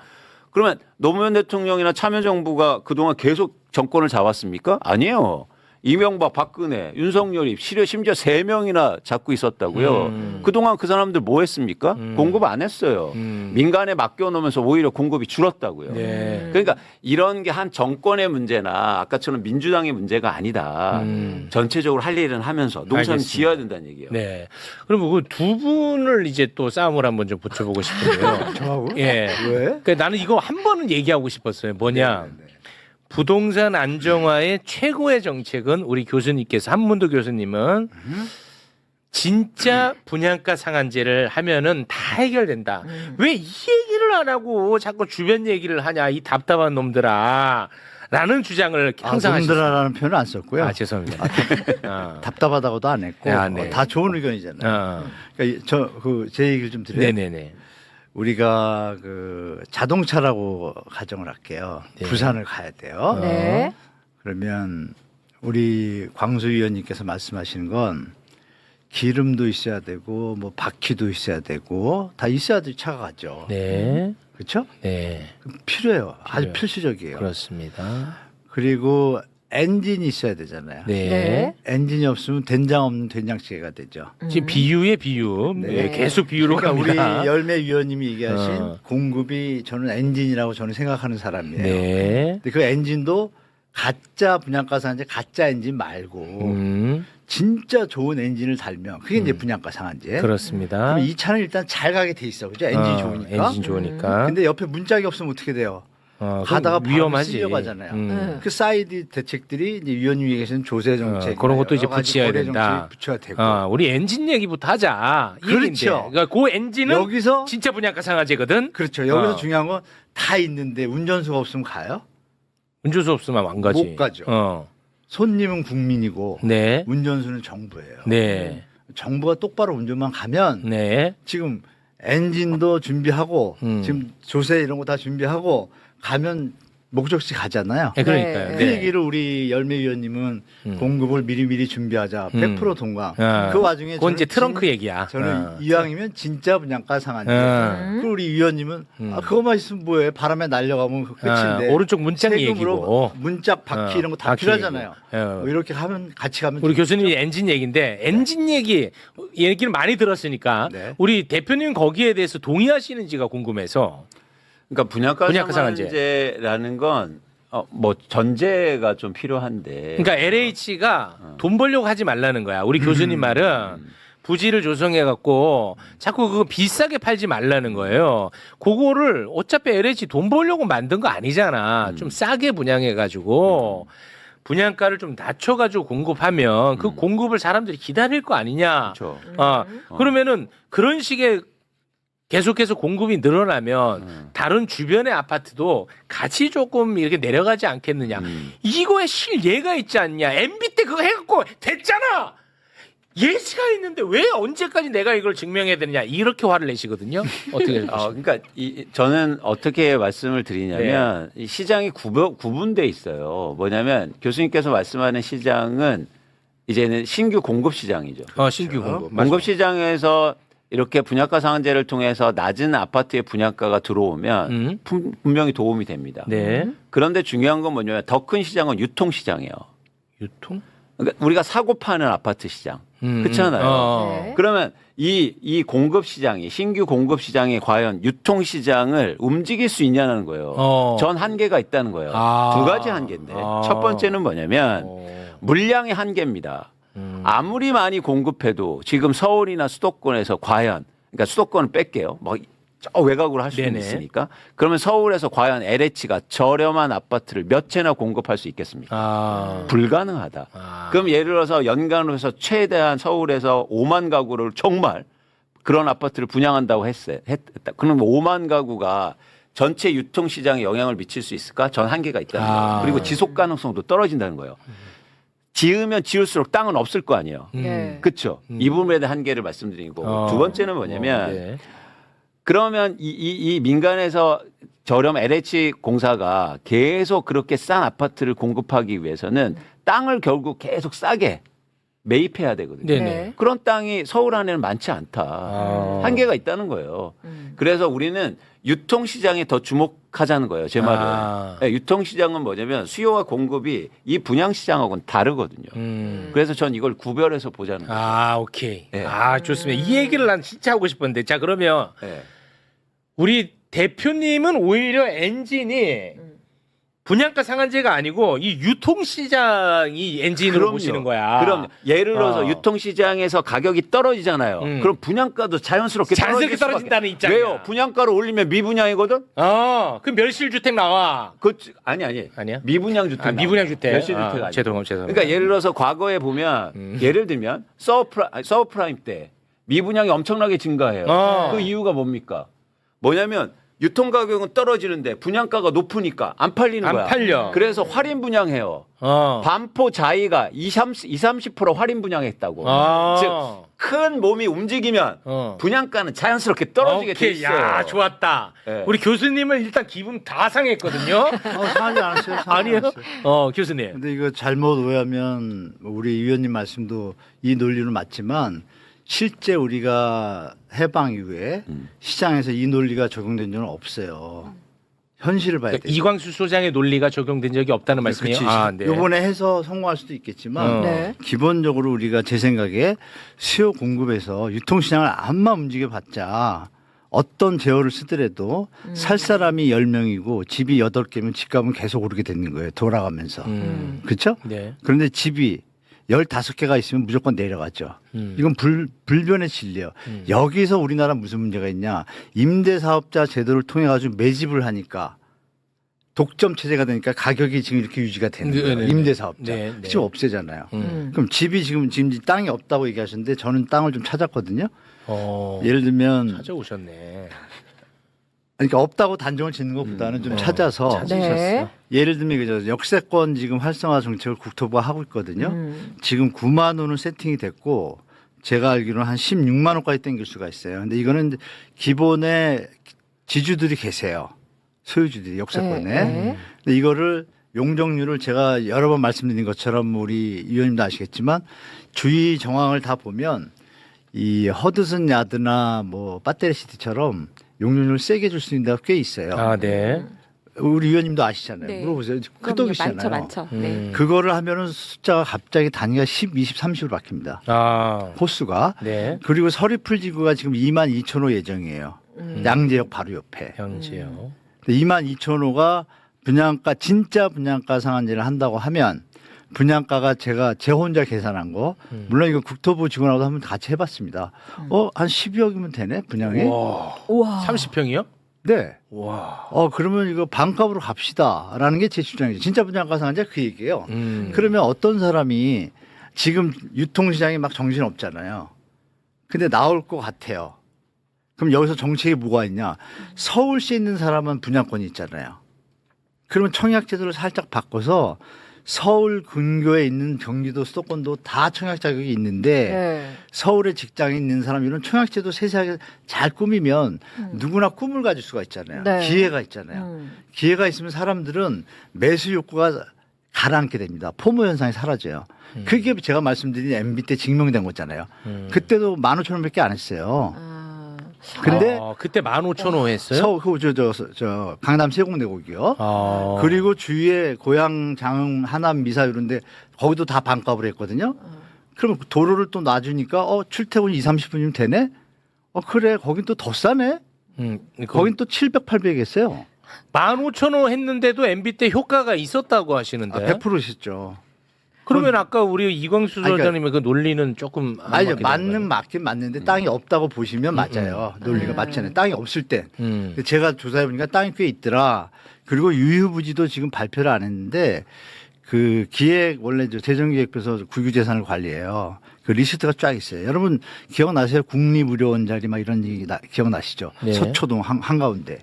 그러면 노무현 대통령이나 참여정부가 그동안 계속 정권을 잡았습니까? 아니에요. 이명박, 박근혜, 윤석열이 심지어 3명이나 잡고 있었다고요. 그동안 그 사람들 뭐 했습니까? 공급 안 했어요. 민간에 맡겨놓으면서 오히려 공급이 줄었다고요. 네. 그러니까 이런 게 한 정권의 문제나 아까처럼 민주당의 문제가 아니다. 전체적으로 할 일은 하면서 농사는 알겠습니다. 지어야 된다는 얘기예요. 네. 그럼 그 두 분을 이제 또 싸움을 한번 좀 붙여보고 싶은데요. 저하고? 예. 왜? 그러니까 나는 이거 한 번은 얘기하고 싶었어요. 뭐냐? 부동산 안정화의 최고의 정책은 우리 교수님께서 한문도 교수님은 진짜 분양가 상한제를 하면은 다 해결된다. 왜 이 얘기를 안 하고 자꾸 주변 얘기를 하냐 이 답답한 놈들아. 라는 주장을 항상 하시죠. 놈들아라는 표현은 안 썼고요. 아 죄송합니다. 아. 답답하다고도 안 했고 네, 네. 다 좋은 의견이잖아요. 아. 그러니까 제 얘기를 좀 드려요. 네네네. 우리가 그 자동차라고 가정을 할게요. 네. 부산을 가야 돼요. 네. 그러면 우리 광수 위원님께서 말씀하시는 건 기름도 있어야 되고 뭐 바퀴도 있어야 되고 다 있어야 차가 가죠. 네. 그렇죠? 네. 필요해요. 아주 필수적이에요. 그렇습니다. 그리고 엔진이 있어야 되잖아요. 네. 네. 엔진이 없으면 된장 없는 된장찌개가 되죠. 지금 비유의 비유. 네. 네. 계속 비유로 그러니까 우리 갑니다. 열매 위원님이 얘기하신 어. 공급이 저는 엔진이라고 저는 생각하는 사람이에요. 네. 근데 그 엔진도 가짜 분양가 상한제 가짜 엔진 말고 진짜 좋은 엔진을 달면 그게 이제 분양가 상한제. 그렇습니다. 그럼 이 차는 일단 잘 가게 돼 있어. 그죠? 엔진이 좋으니까. 엔진 좋으니까. 근데 옆에 문짝이 없으면 어떻게 돼요? 가다가 바로 위험하지. 쓸려가잖아요. 그 사이드 대책들이 이제 위원님이 얘기하시는 조세 정책 그런 것도 이제 붙여야 된다. 붙여야 되고. 우리 엔진 얘기부터 하자. 이 그렇죠. 얘기인데. 그러니까 그 엔진은 여기서 진짜 분양가 상한제거든. 그렇죠. 여기서 어. 중요한 건 다 있는데 운전수가 없으면 가요? 운전수 없으면 안 가지. 못 가죠. 어. 손님은 국민이고 네. 운전수는 정부예요. 네. 정부가 똑바로 운전만 가면 네. 지금 엔진도 준비하고 음. 지금 조세 이런 거 다 준비하고 가면 목적지 가잖아요. 네, 그러니까요. 네. 그 얘기를 우리 열매 위원님은 공급을 미리미리 준비하자. 100% 동강. 그 와중에 그건 이제 저는 트렁크 얘기야. 저는 이왕이면 진짜 분양가 상한제. 어. 그 우리 위원님은 그것만 있으면 뭐해? 바람에 날려가면 그 끝인데. 오른쪽 문짝 세금으로 얘기고. 문짝 바퀴 이런 거 다 바퀴 필요하잖아요. 얘기고. 뭐 이렇게 하면 같이 가면 우리 좋죠. 교수님이 엔진 얘기인데 엔진 얘기를 많이 들었으니까 네. 우리 대표님 거기에 대해서 동의하시는지가 궁금해서. 그러니까 분양가 분양가 상한제. 상한제라는 건 뭐 전제가 좀 필요한데. 그러니까 LH가 돈 벌려고 하지 말라는 거야. 우리 교수님 말은 부지를 조성해 갖고 자꾸 그거 비싸게 팔지 말라는 거예요. 그거를 어차피 LH 돈 벌려고 만든 거 아니잖아. 좀 싸게 분양해 가지고 분양가를 좀 낮춰 가지고 공급하면 그 공급을 사람들이 기다릴 거 아니냐. 그렇죠. 그러면은 그런 식의 계속해서 공급이 늘어나면 다른 주변의 아파트도 같이 조금 이렇게 내려가지 않겠느냐. 이거에 실예가 있지 않냐. MB 때 그거 해갖고 됐잖아. 예시가 있는데 왜 언제까지 내가 이걸 증명해야 되느냐. 이렇게 화를 내시거든요. 어떻게 생각하십니까? 그러니까 저는 어떻게 말씀을 드리냐면 이 시장이 구분돼 있어요. 뭐냐면 교수님께서 말씀하는 시장은 이제는 신규 공급 시장이죠. 신규 공급. 공급 시장에서 이렇게 분양가 상한제를 통해서 낮은 아파트의 분양가가 들어오면 분명히 도움이 됩니다. 네. 그런데 중요한 건 뭐냐면 더 큰 시장은 유통 시장이에요. 유통? 그러니까 우리가 사고 파는 아파트 시장. 그렇잖아요. 네. 그러면 이 공급 시장이 신규 공급 시장이 과연 유통 시장을 움직일 수 있냐는 거예요. 전 한계가 있다는 거예요. 두 가지 한계인데 첫 번째는 뭐냐면 물량의 한계입니다. 아무리 많이 공급해도 지금 서울이나 수도권에서 과연 그러니까 수도권은 뺄게요. 뭐 저 외곽으로 할 수는 네네. 있으니까 그러면 서울에서 과연 LH가 저렴한 아파트를 몇 채나 공급할 수 있겠습니까? 불가능하다. 그럼 예를 들어서 연간으로 해서 최대한 서울에서 5만 가구를 정말 그런 아파트를 분양한다고 했다. 그럼 5만 가구가 전체 유통 시장에 영향을 미칠 수 있을까? 전 한계가 있다는 거예요. 그리고 지속 가능성도 떨어진다는 거예요. 지으면 지을수록 땅은 없을 거 아니에요. 네. 그렇죠. 이 부분에 대한 한계를 말씀드리고 두 번째는 뭐냐면 네. 그러면 이 민간에서 저렴 LH 공사가 계속 그렇게 싼 아파트를 공급하기 위해서는 땅을 결국 계속 싸게 매입해야 되거든요. 네네. 네. 그런 땅이 서울 안에는 많지 않다. 아. 한계가 있다는 거예요. 그래서 우리는 유통시장에 더 주목하자는 거예요. 제 말은. 아. 네, 유통시장은 뭐냐면 수요와 공급이 이 분양시장하고는 다르거든요. 그래서 전 이걸 구별해서 보자는 거예요. 아, 오케이. 네. 아, 좋습니다. 이 얘기를 난 진짜 하고 싶었는데. 자, 그러면 네. 우리 대표님은 오히려 엔진이 분양가 상한제가 아니고 이 유통시장이 엔진으로 그럼요. 보시는 거야. 그럼 예를 들어서 어. 유통시장에서 가격이 떨어지잖아요. 그럼 분양가도 자연스럽게 자연스럽게 떨어질 수밖에- 떨어진다는 입장이야. 왜요? 분양가를 올리면 미분양이거든. 그럼 멸실주택 나와. 아니 아니야? 미분양 주택. 아, 미분양 주택. 멸실주택 아니야. 죄송합니다. 그러니까 예를 들어서 과거에 보면 예를 들면 서브프라임 때 미분양이 엄청나게 증가해요. 어. 그 이유가 뭡니까? 뭐냐면 유통 가격은 떨어지는데 분양가가 높으니까 안 팔리는 안 거야. 팔려. 그래서 할인 분양해요. 반포 자이가 20-30% 할인 분양했다고. 즉 큰 몸이 움직이면 분양가는 자연스럽게 떨어지게 돼 오케이. 있어요. 야, 좋았다. 네. 우리 교수님은 일단 기분 다 상했거든요. 상하지 않았어요. 상하지 아니에요? 않았어요. 교수님. 근데 이거 잘못 오해하면 우리 위원님 말씀도 이 논리는 맞지만 실제 우리가 해방 이후에 시장에서 이 논리가 적용된 적은 없어요. 현실을 봐야 그러니까 돼요. 이광수 소장의 논리가 적용된 적이 없다는 말씀이에요. 네. 이번에 해서 성공할 수도 있겠지만 네. 기본적으로 우리가 제 생각에 수요 공급에서 유통시장을 암만 움직여봤자 어떤 제어를 쓰더라도 살 사람이 10명이고 집이 8개면 집값은 계속 오르게 되는 거예요. 돌아가면서. 그렇죠? 네. 그런데 집이 15개가 있으면 무조건 내려가죠. 이건 불변의 진리예요. 여기서 우리나라 무슨 문제가 있냐. 임대사업자 제도를 통해 가지고 매집을 하니까 독점 체제가 되니까 가격이 지금 이렇게 유지가 되는 거예요. 네네네. 임대사업자. 네, 네. 집 없애잖아요. 그럼 집이 지금 땅이 없다고 얘기하셨는데 저는 땅을 좀 찾았거든요. 예를 들면 찾아오셨네. 그러니까 없다고 단정을 짓는 것보다는 좀 찾아서 네. 예를 들면 그죠 역세권 지금 활성화 정책을 국토부가 하고 있거든요. 지금 9만 원은 세팅이 됐고 제가 알기로는 한 16만 원까지 땡길 수가 있어요. 근데 이거는 기본에 지주들이 계세요. 소유주들이 역세권에. 네. 근데 이거를 용적률을 제가 여러 번 말씀드린 것처럼 우리 위원님도 아시겠지만 주위 정황을 다 보면 이 허드슨 야드나 뭐 배터리시티처럼 용적률을 세게 줄 수 있는 데가 꽤 있어요. 아, 네. 우리 위원님도 아시잖아요. 네. 물어보세요. 그럼요. 끄덕이시잖아요. 많죠. 네. 그거를 하면은 숫자가 갑자기 단위가 10, 20, 30으로 바뀝니다. 호수가. 네. 그리고 서리풀지구가 지금 22,000호 예정이에요. 양재역 바로 옆에. 양지요. 22,000호가 분양가 진짜 분양가 상한제를 한다고 하면 분양가가 제가 제 혼자 계산한 거 물론 이거 국토부 직원하고도 한번 같이 해봤습니다. 한 12억이면 되네 분양이. 우와. 30평이요? 네. 와. 그러면 이거 반값으로 갑시다라는 게 제 주장이죠. 진짜 분양가 상한제 그 얘기예요. 음. 그러면 어떤 사람이 지금 유통시장이 막 정신 없잖아요. 근데 나올 것 같아요. 그럼 여기서 정책이 뭐가 있냐? 서울시에 있는 사람은 분양권이 있잖아요. 그러면 청약제도를 살짝 바꿔서 서울 근교에 있는 경기도 수도권도 다 청약 자격이 있는데 네. 서울에 직장에 있는 사람 이런 청약제도 세세하게 잘 꾸미면 누구나 꿈을 가질 수가 있잖아요. 네. 기회가 있잖아요. 기회가 있으면 사람들은 매수 욕구가 가라앉게 됩니다. 포모 현상이 사라져요. 그게 제가 말씀드린 MB 때 증명된 거잖아요. 그때도 15,000원밖에 안 했어요. 근데 그때 15,000원 했어요? 저 강남 세공대곡이요. 아. 그리고 주위에 고양, 장흥, 하남, 미사 이런데 거기도 다 반값을 했거든요. 그럼 도로를 또 놔주니까 출퇴근 20-30분이면 되네. 그래 거긴 또 더 싸네. 거긴 또 700, 800 했어요. 15,000원 했는데도 MB 때 효과가 있었다고 하시는데. 100%셨죠. 그러면 아까 우리 이광수 그러니까- 소장님의 그 논리는 조금 안 아니요, 맞긴 맞긴 맞는데 땅이 없다고 보시면 맞아요. 논리가 맞잖아요. 땅이 없을 때. 근데 제가 조사해 보니까 땅이 꽤 있더라. 그리고 유휴부지도 지금 발표를 안 했는데 그 기획 원래 재정기획부에서 국유재산을 관리해요. 그 리스트가 쫙 있어요. 여러분 기억나세요? 국립의료원 자리 막 이런 얘기 기억나시죠? 네. 서초동 한가운데.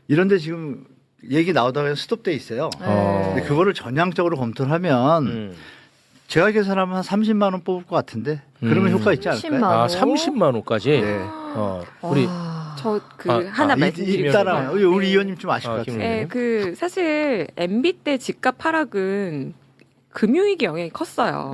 이런데 지금 얘기 나오다가 스톱돼 있어요. 근데 그거를 전향적으로 검토를 하면 제가 계산하면 한 30만 원 뽑을 것 같은데 그러면 효과 있지 않을까요? 10만 원. 30만 원까지. 네. 우리 저 아, 하나 말씀드리면 따라 우리 의원님 좀 아실 것 김 같아요. 의원님. 그 사실 MB 때 집값 하락은 금융위기 영향이 컸어요.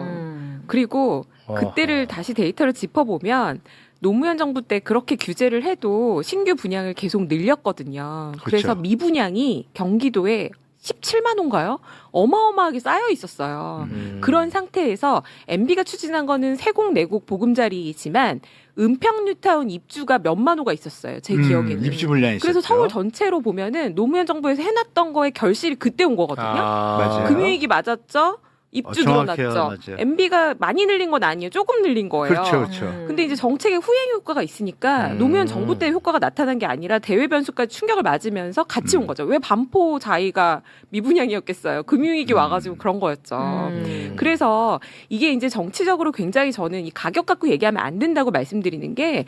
그리고 그때를 다시 데이터를 짚어보면 노무현 정부 때 그렇게 규제를 해도 신규 분양을 계속 늘렸거든요. 그래서 그렇죠. 미분양이 경기도에 17만 호인가요? 어마어마하게 쌓여 있었어요. 그런 상태에서 MB가 추진한 거는 세곡 내곡 보금자리이지만 은평 뉴타운 입주가 몇만 호가 있었어요. 제 기억에는. 입주 물량이 있었죠. 그래서 서울 전체로 보면은 노무현 정부에서 해놨던 거의 결실이 그때 온 거거든요. 맞아요. 금융위기 맞았죠? 입주 정확해요. 늘어났죠. 맞아요. MB가 많이 늘린 건 아니에요. 조금 늘린 거예요. 그렇죠, 그렇죠. 근데 이제 정책의 후행 효과가 있으니까 노무현 정부 때 효과가 나타난 게 아니라 대외 변수까지 충격을 맞으면서 같이 온 거죠. 왜 반포 자이가 미분양이었겠어요. 금융위기 와가지고 그런 거였죠. 그래서 이게 이제 정치적으로 굉장히 저는 이 가격 갖고 얘기하면 안 된다고 말씀드리는 게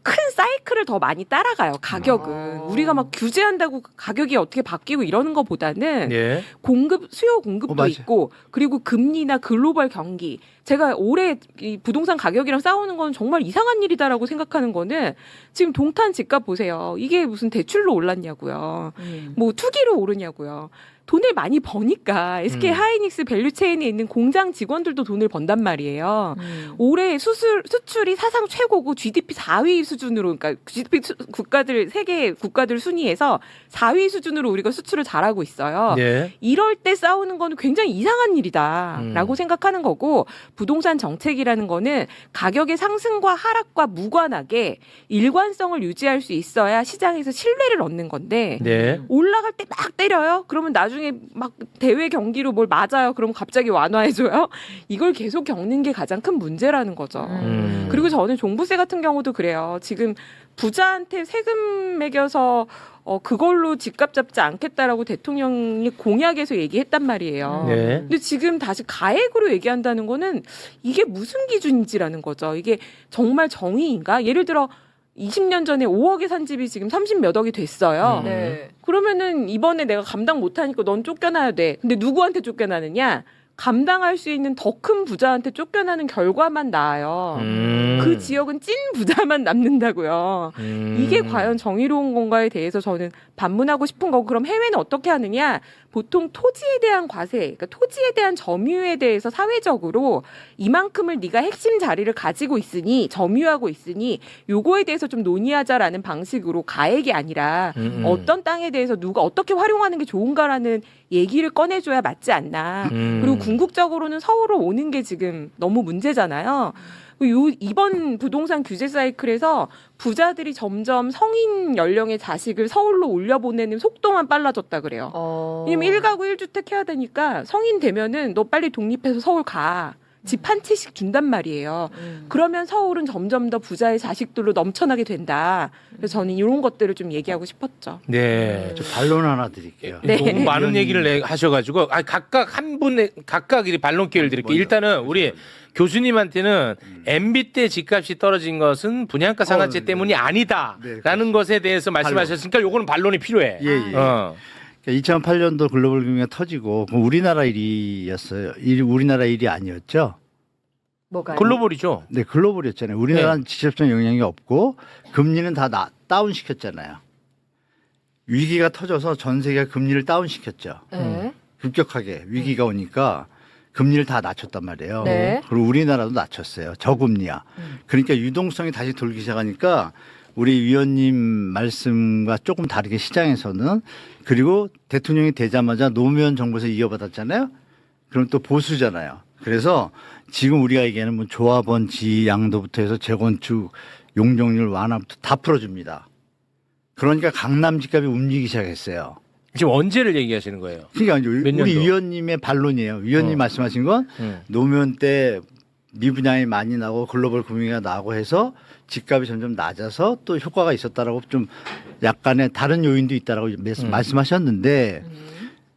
큰 사이클을 더 많이 따라가요. 가격은 우리가 막 규제한다고 가격이 어떻게 바뀌고 이러는 것보다는 예. 수요 공급도 맞아요. 있고 그리고 금리나 글로벌 경기 제가 올해 이 부동산 가격이랑 싸우는 건 정말 이상한 일이다라고 생각하는 거는 지금 동탄 집값 보세요. 이게 무슨 대출로 올랐냐고요. 뭐 투기로 오르냐고요. 돈을 많이 버니까 SK 하이닉스 밸류체인에 있는 공장 직원들도 돈을 번단 말이에요. 올해 수출이 사상 최고고 GDP 4위 수준으로 그러니까 GDP 국가들 세계 국가들 순위에서 4위 수준으로 우리가 수출을 잘하고 있어요. 예. 이럴 때 싸우는 거는 굉장히 이상한 일이다라고 생각하는 거고 부동산 정책이라는 거는 가격의 상승과 하락과 무관하게 일관성을 유지할 수 있어야 시장에서 신뢰를 얻는 건데 네. 올라갈 때 막 때려요? 그러면 나중에 막 대외 경기로 뭘 맞아요? 그럼 갑자기 완화해줘요? 이걸 계속 겪는 게 가장 큰 문제라는 거죠. 그리고 저는 종부세 같은 경우도 그래요. 지금 부자한테 세금 매겨서 그걸로 집값 잡지 않겠다라고 대통령이 공약에서 얘기했단 말이에요. 네. 근데 지금 다시 가액으로 얘기한다는 거는 이게 무슨 기준인지라는 거죠. 이게 정말 정의인가? 예를 들어 20년 전에 5억에 산 집이 지금 30몇 억이 됐어요. 네. 그러면은 이번에 내가 감당 못하니까 넌 쫓겨나야 돼. 근데 누구한테 쫓겨나느냐? 감당할 수 있는 더 큰 부자한테 쫓겨나는 결과만 나아요. 그 지역은 찐 부자만 남는다고요. 이게 과연 정의로운 건가에 대해서 저는 반문하고 싶은 거고 그럼 해외는 어떻게 하느냐? 보통 토지에 대한 과세, 그러니까 토지에 대한 점유에 대해서 사회적으로 이만큼을 네가 핵심 자리를 가지고 있으니 점유하고 있으니 요거에 대해서 좀 논의하자라는 방식으로 가액이 아니라 어떤 땅에 대해서 누가 어떻게 활용하는 게 좋은가라는 얘기를 꺼내줘야 맞지 않나. 그리고 궁극적으로는 서울로 오는 게 지금 너무 문제잖아요. 이번 부동산 규제 사이클에서 부자들이 점점 성인 연령의 자식을 서울로 올려보내는 속도만 빨라졌다 그래요. 왜냐면 1가구 1주택 해야 되니까 성인 되면은 너 빨리 독립해서 서울 가. 집 한 채씩 준단 말이에요. 그러면 서울은 점점 더 부자의 자식들로 넘쳐나게 된다. 그래서 저는 이런 것들을 좀 얘기하고 싶었죠. 네. 저 반론 하나 드릴게요. 네. 너무 많은 얘기를 하셔가지고 각각 한 분의 각각 이 반론 기회를 드릴게요. 일단은 우리 교수님한테는 MB 때 집값이 떨어진 것은 분양가 상한제 네. 때문이 아니다라는 것에 대해서 말씀하셨으니까 요거는 반론이 필요해. 예, 예. 2008년도 글로벌 금융이 터지고 그건 우리나라 일이었어요. 우리나라 일이 아니었죠. 뭐가요? 글로벌이죠. 네, 글로벌이었잖아요. 우리나라는 직접적 영향이 없고 금리는 다 다운시켰잖아요. 위기가 터져서 전 세계가 금리를 다운시켰죠. 네. 급격하게 위기가 오니까 금리를 다 낮췄단 말이에요. 네. 그리고 우리나라도 낮췄어요. 저금리야. 그러니까 유동성이 다시 돌기 시작하니까 우리 위원님 말씀과 조금 다르게 시장에서는 그리고 대통령이 되자마자 노무현 정부에서 이어받았잖아요. 그럼 또 보수잖아요. 그래서 지금 우리가 얘기하는 뭐 조합원 지위 양도부터 해서 재건축 용적률 완화부터 다 풀어줍니다. 그러니까 강남 집값이 움직이기 시작했어요. 지금 언제를 얘기하시는 거예요? 그러니까 몇 년도? 우리 위원님의 반론이에요. 위원님 말씀하신 건 노무현 때 미분양이 많이 나고 글로벌 금융위기가 나고 해서 집값이 점점 낮아서 또 효과가 있었다라고 좀 약간의 다른 요인도 있다라고 말씀하셨는데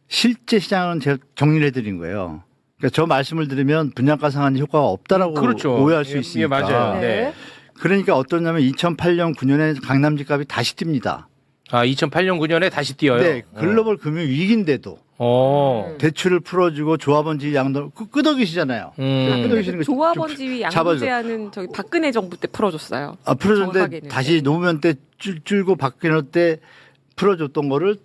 실제 시장은 제가 정리를 해드린 거예요. 그러니까 저 말씀을 들으면 분양가 상한제 효과가 없다라고 그렇죠. 오해할 수 예, 있으니까. 예, 맞아요. 네. 그러니까 어떠냐면 2008년 9년에 강남 집값이 다시 뜁니다. 2008년 9년에 다시 뛰어요. 네, 글로벌 금융 위기인데도 대출을 풀어주고 조합원지 양도 끄덕이시잖아요. 끄덕이시는 거 조합원 지위 양도 잡아줘. 제한은 저기 박근혜 정부 때 풀어줬어요. 풀어줬는데 정확하게는. 다시 노무현 때 줄고 박근혜 때 풀어줬던 거를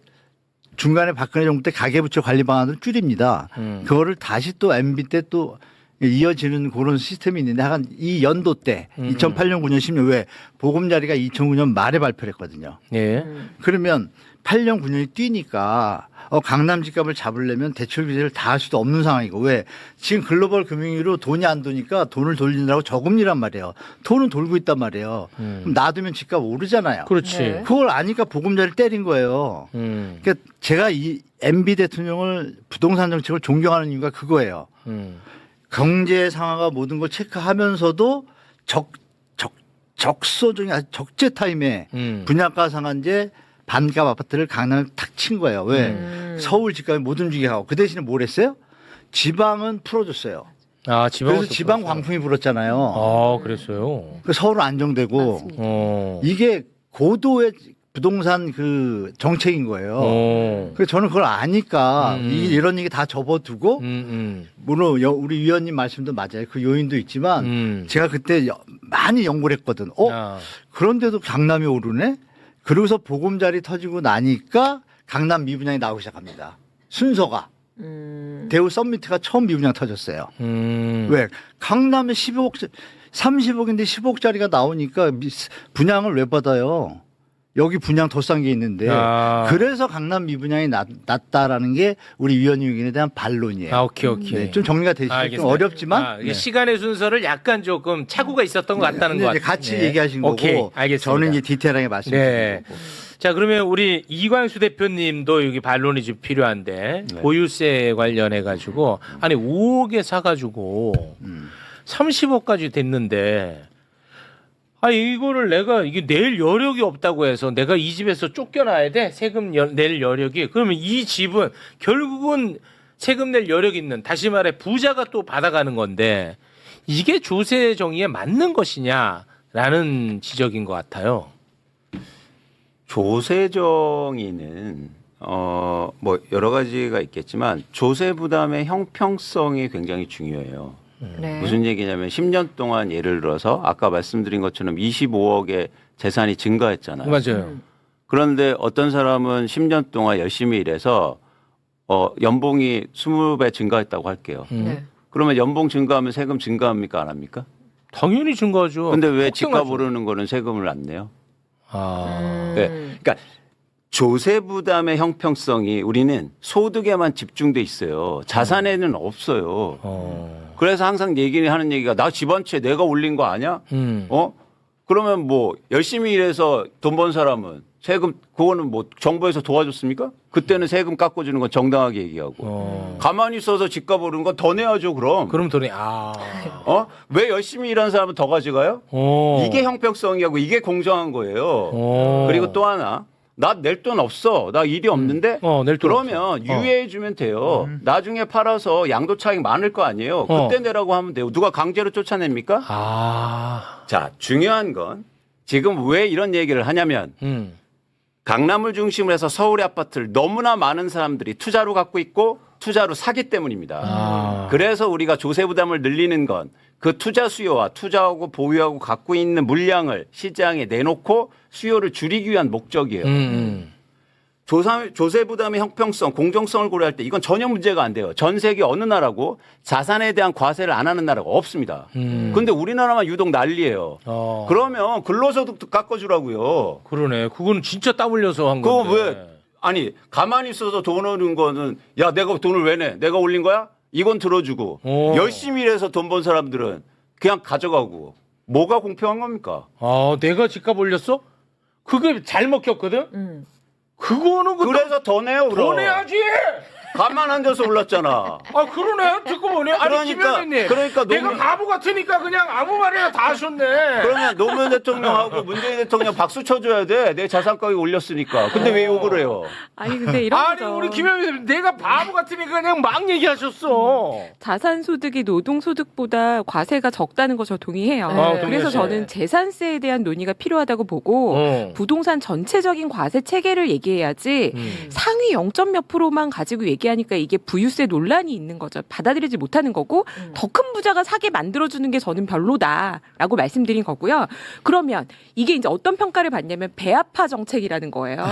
중간에 박근혜 정부 때 가계부채 관리 방안을 줄입니다. 그거를 다시 또 MB 때 또 이어지는 그런 시스템이 있는데 한 이 연도 때 2008년, 9년, 10년 왜 보금자리가 2009년 말에 발표를 했거든요. 예. 그러면 8년, 9년이 뛰니까 강남 집값을 잡으려면 대출 규제를 다 할 수도 없는 상황이고 왜 지금 글로벌 금융위로 돈이 안 도니까 돈을 돌리느라고 저금리란 말이에요. 돈은 돌고 있단 말이에요. 그럼 놔두면 집값 오르잖아요. 그렇지. 네. 그걸 아니까 보금자리를 때린 거예요. 그러니까 제가 이 MB 대통령을 부동산 정책을 존경하는 이유가 그거예요. 경제 상황과 모든 걸 체크하면서도 적소적인 아주 적재 타임에 분양가 상한제 반값 아파트를 강남에 탁 친 거예요. 왜? 서울 집값이 못 움직이게 하고 그 대신에 뭘 했어요? 지방은 풀어줬어요. 아, 지방. 그래서 지방 광풍이 불었잖아요. 아, 그랬어요. 그 서울은 안정되고 맞습니다. 이게 고도의 부동산 그 정책인 거예요. 그래서 저는 그걸 아니까 이런 얘기 다 접어두고 물론 우리 위원님 말씀도 맞아요. 그 요인도 있지만 제가 그때 많이 연구를 했거든. 그런데도 강남이 오르네? 그러고서 보금자리 터지고 나니까 강남 미분양이 나오기 시작합니다. 순서가. 대우 썸미트가 처음 미분양 터졌어요. 왜? 강남에 15억, 30억인데 15억짜리가 나오니까 분양을 왜 받아요? 여기 분양 더 싼 게 있는데. 그래서 강남 미분양이 낮다라는 게 우리 위원님 의견에 대한 반론이에요. 아, 오케이. 네, 좀 정리가 되시죠? 좀 어렵지만. 이게 시간의 순서를 약간 조금 착오가 있었던 것 같다는 것 같아요. 같이 얘기하신 오케이, 거고. 알겠습니다. 저는 이제 디테일하게 말씀드린 네. 거고. 자, 그러면 우리 이광수 대표님도 여기 반론이 좀 필요한데 보유세 관련해 가지고 아니 5억에 사가지고 30억까지 됐는데 아니 이거를 내가 이게 낼 여력이 없다고 해서 내가 이 집에서 쫓겨나야 돼 세금 낼 여력이 그러면 이 집은 결국은 세금 낼 여력 있는 다시 말해 부자가 또 받아가는 건데 이게 조세 정의에 맞는 것이냐라는 지적인 것 같아요. 조세 정의는 뭐 여러 가지가 있겠지만 조세 부담의 형평성이 굉장히 중요해요. 네. 무슨 얘기냐면 10년 동안 예를 들어서 아까 말씀드린 것처럼 25억의 재산이 증가했잖아요. 맞아요. 그런데 어떤 사람은 10년 동안 열심히 일해서 연봉이 20배 증가했다고 할게요. 네. 그러면 연봉 증가하면 세금 증가합니까 안 합니까? 당연히 증가하죠. 근데 왜 집값 폭등하죠. 오르는 거는 세금을 안 내요? 아. 네. 그러니까 조세 부담의 형평성이 우리는 소득에만 집중돼 있어요. 자산에는 없어요. 그래서 항상 하는 얘기가 나 집 한 채 내가 올린 거 아니야? 그러면 뭐 열심히 일해서 돈 번 사람은 세금 그거는 뭐 정부에서 도와줬습니까? 그때는 세금 깎아주는 건 정당하게 얘기하고 가만히 있어서 집값 오르는 건 더 내야죠 그럼. 그럼 돈이 왜 열심히 일하는 사람은 더 가져가요? 이게 형평성이고 이게 공정한 거예요. 그리고 또 하나 나 낼 돈 없어. 나 일이 없는데 낼 돈 그러면 유예해 주면 돼요. 나중에 팔아서 양도 차익 많을 거 아니에요. 그때 내라고 하면 돼요. 누가 강제로 쫓아냅니까? 자, 중요한 건 지금 왜 이런 얘기를 하냐면 강남을 중심으로 해서 서울의 아파트를 너무나 많은 사람들이 투자로 갖고 있고 투자로 사기 때문입니다. 그래서 우리가 조세 부담을 늘리는 건 그 투자 수요와 투자하고 보유하고 갖고 있는 물량을 시장에 내놓고 수요를 줄이기 위한 목적이에요. 조세 부담의 형평성, 공정성을 고려할 때 이건 전혀 문제가 안 돼요. 전 세계 어느 나라고 자산에 대한 과세를 안 하는 나라가 없습니다. 그런데 우리나라만 유독 난리예요. 그러면 근로소득도 깎아주라고요. 그러네. 그거는 진짜 땀 흘려서 한 그거 건데. 왜? 아니 가만히 있어서 돈 오는 거는 야 내가 돈을 왜 내? 내가 올린 거야? 이건 들어주고 열심히 일해서 돈 번 사람들은 그냥 가져가고 뭐가 공평한 겁니까? 내가 집값 올렸어? 그게 잘 먹혔거든? 그거는 그래서 더 내요 그럼. 더 내야지. 가만 앉아서 올랐잖아. 그러네. 듣고 보니. 아니 김현민님. 그러니까 내가 바보 같으니까 그냥 아무 말이나 다 하셨네. 그러면 노무현 대통령하고 문재인 대통령 박수 쳐줘야 돼. 내 자산 가격 올렸으니까. 근데 왜 욕을 해요? 아니 근데 이런 아니 거죠. 우리 김현민 내가 바보 같으니까 그냥 막 얘기하셨어. 자산소득이 노동소득보다 과세가 적다는 거 저 동의해요. 네. 그래서 저는 재산세에 대한 논의가 필요하다고 보고 부동산 전체적인 과세 체계를 얘기해야지 상위 0. 몇 %만 가지고 얘기하면 얘기하니까 이게 부유세 논란이 있는 거죠. 받아들이지 못하는 거고 더 큰 부자가 사게 만들어주는 게 저는 별로다라고 말씀드린 거고요. 그러면 이게 이제 어떤 평가를 받냐면 배아파 정책이라는 거예요.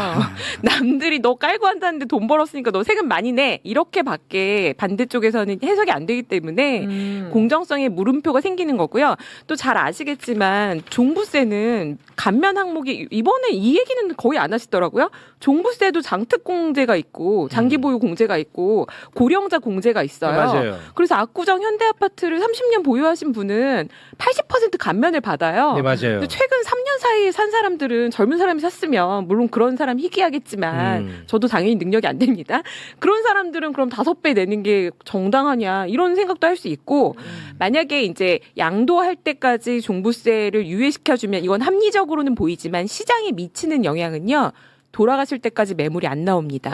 남들이 너 깔고 한다는데 돈 벌었으니까 너 세금 많이 내 이렇게밖에 반대쪽에서는 해석이 안 되기 때문에 공정성에 물음표가 생기는 거고요. 또 잘 아시겠지만 종부세는 감면 항목이 이번에 이 얘기는 거의 안 하시더라고요. 종부세도 장특공제가 있고 장기보유 공제가 있고 고령자 공제가 있어요. 맞아요. 그래서 압구정 현대아파트를 30년 보유하신 분은 80% 감면을 받아요. 네, 맞아요. 근데 최근 3년 사이에 산 사람들은 젊은 사람이 샀으면 물론 그런 사람 희귀하겠지만 저도 당연히 능력이 안 됩니다. 그런 사람들은 그럼 5배 내는 게 정당하냐 이런 생각도 할 수 있고 만약에 이제 양도할 때까지 종부세를 유예시켜주면 이건 합리적으로는 보이지만 시장에 미치는 영향은요. 돌아가실 때까지 매물이 안 나옵니다.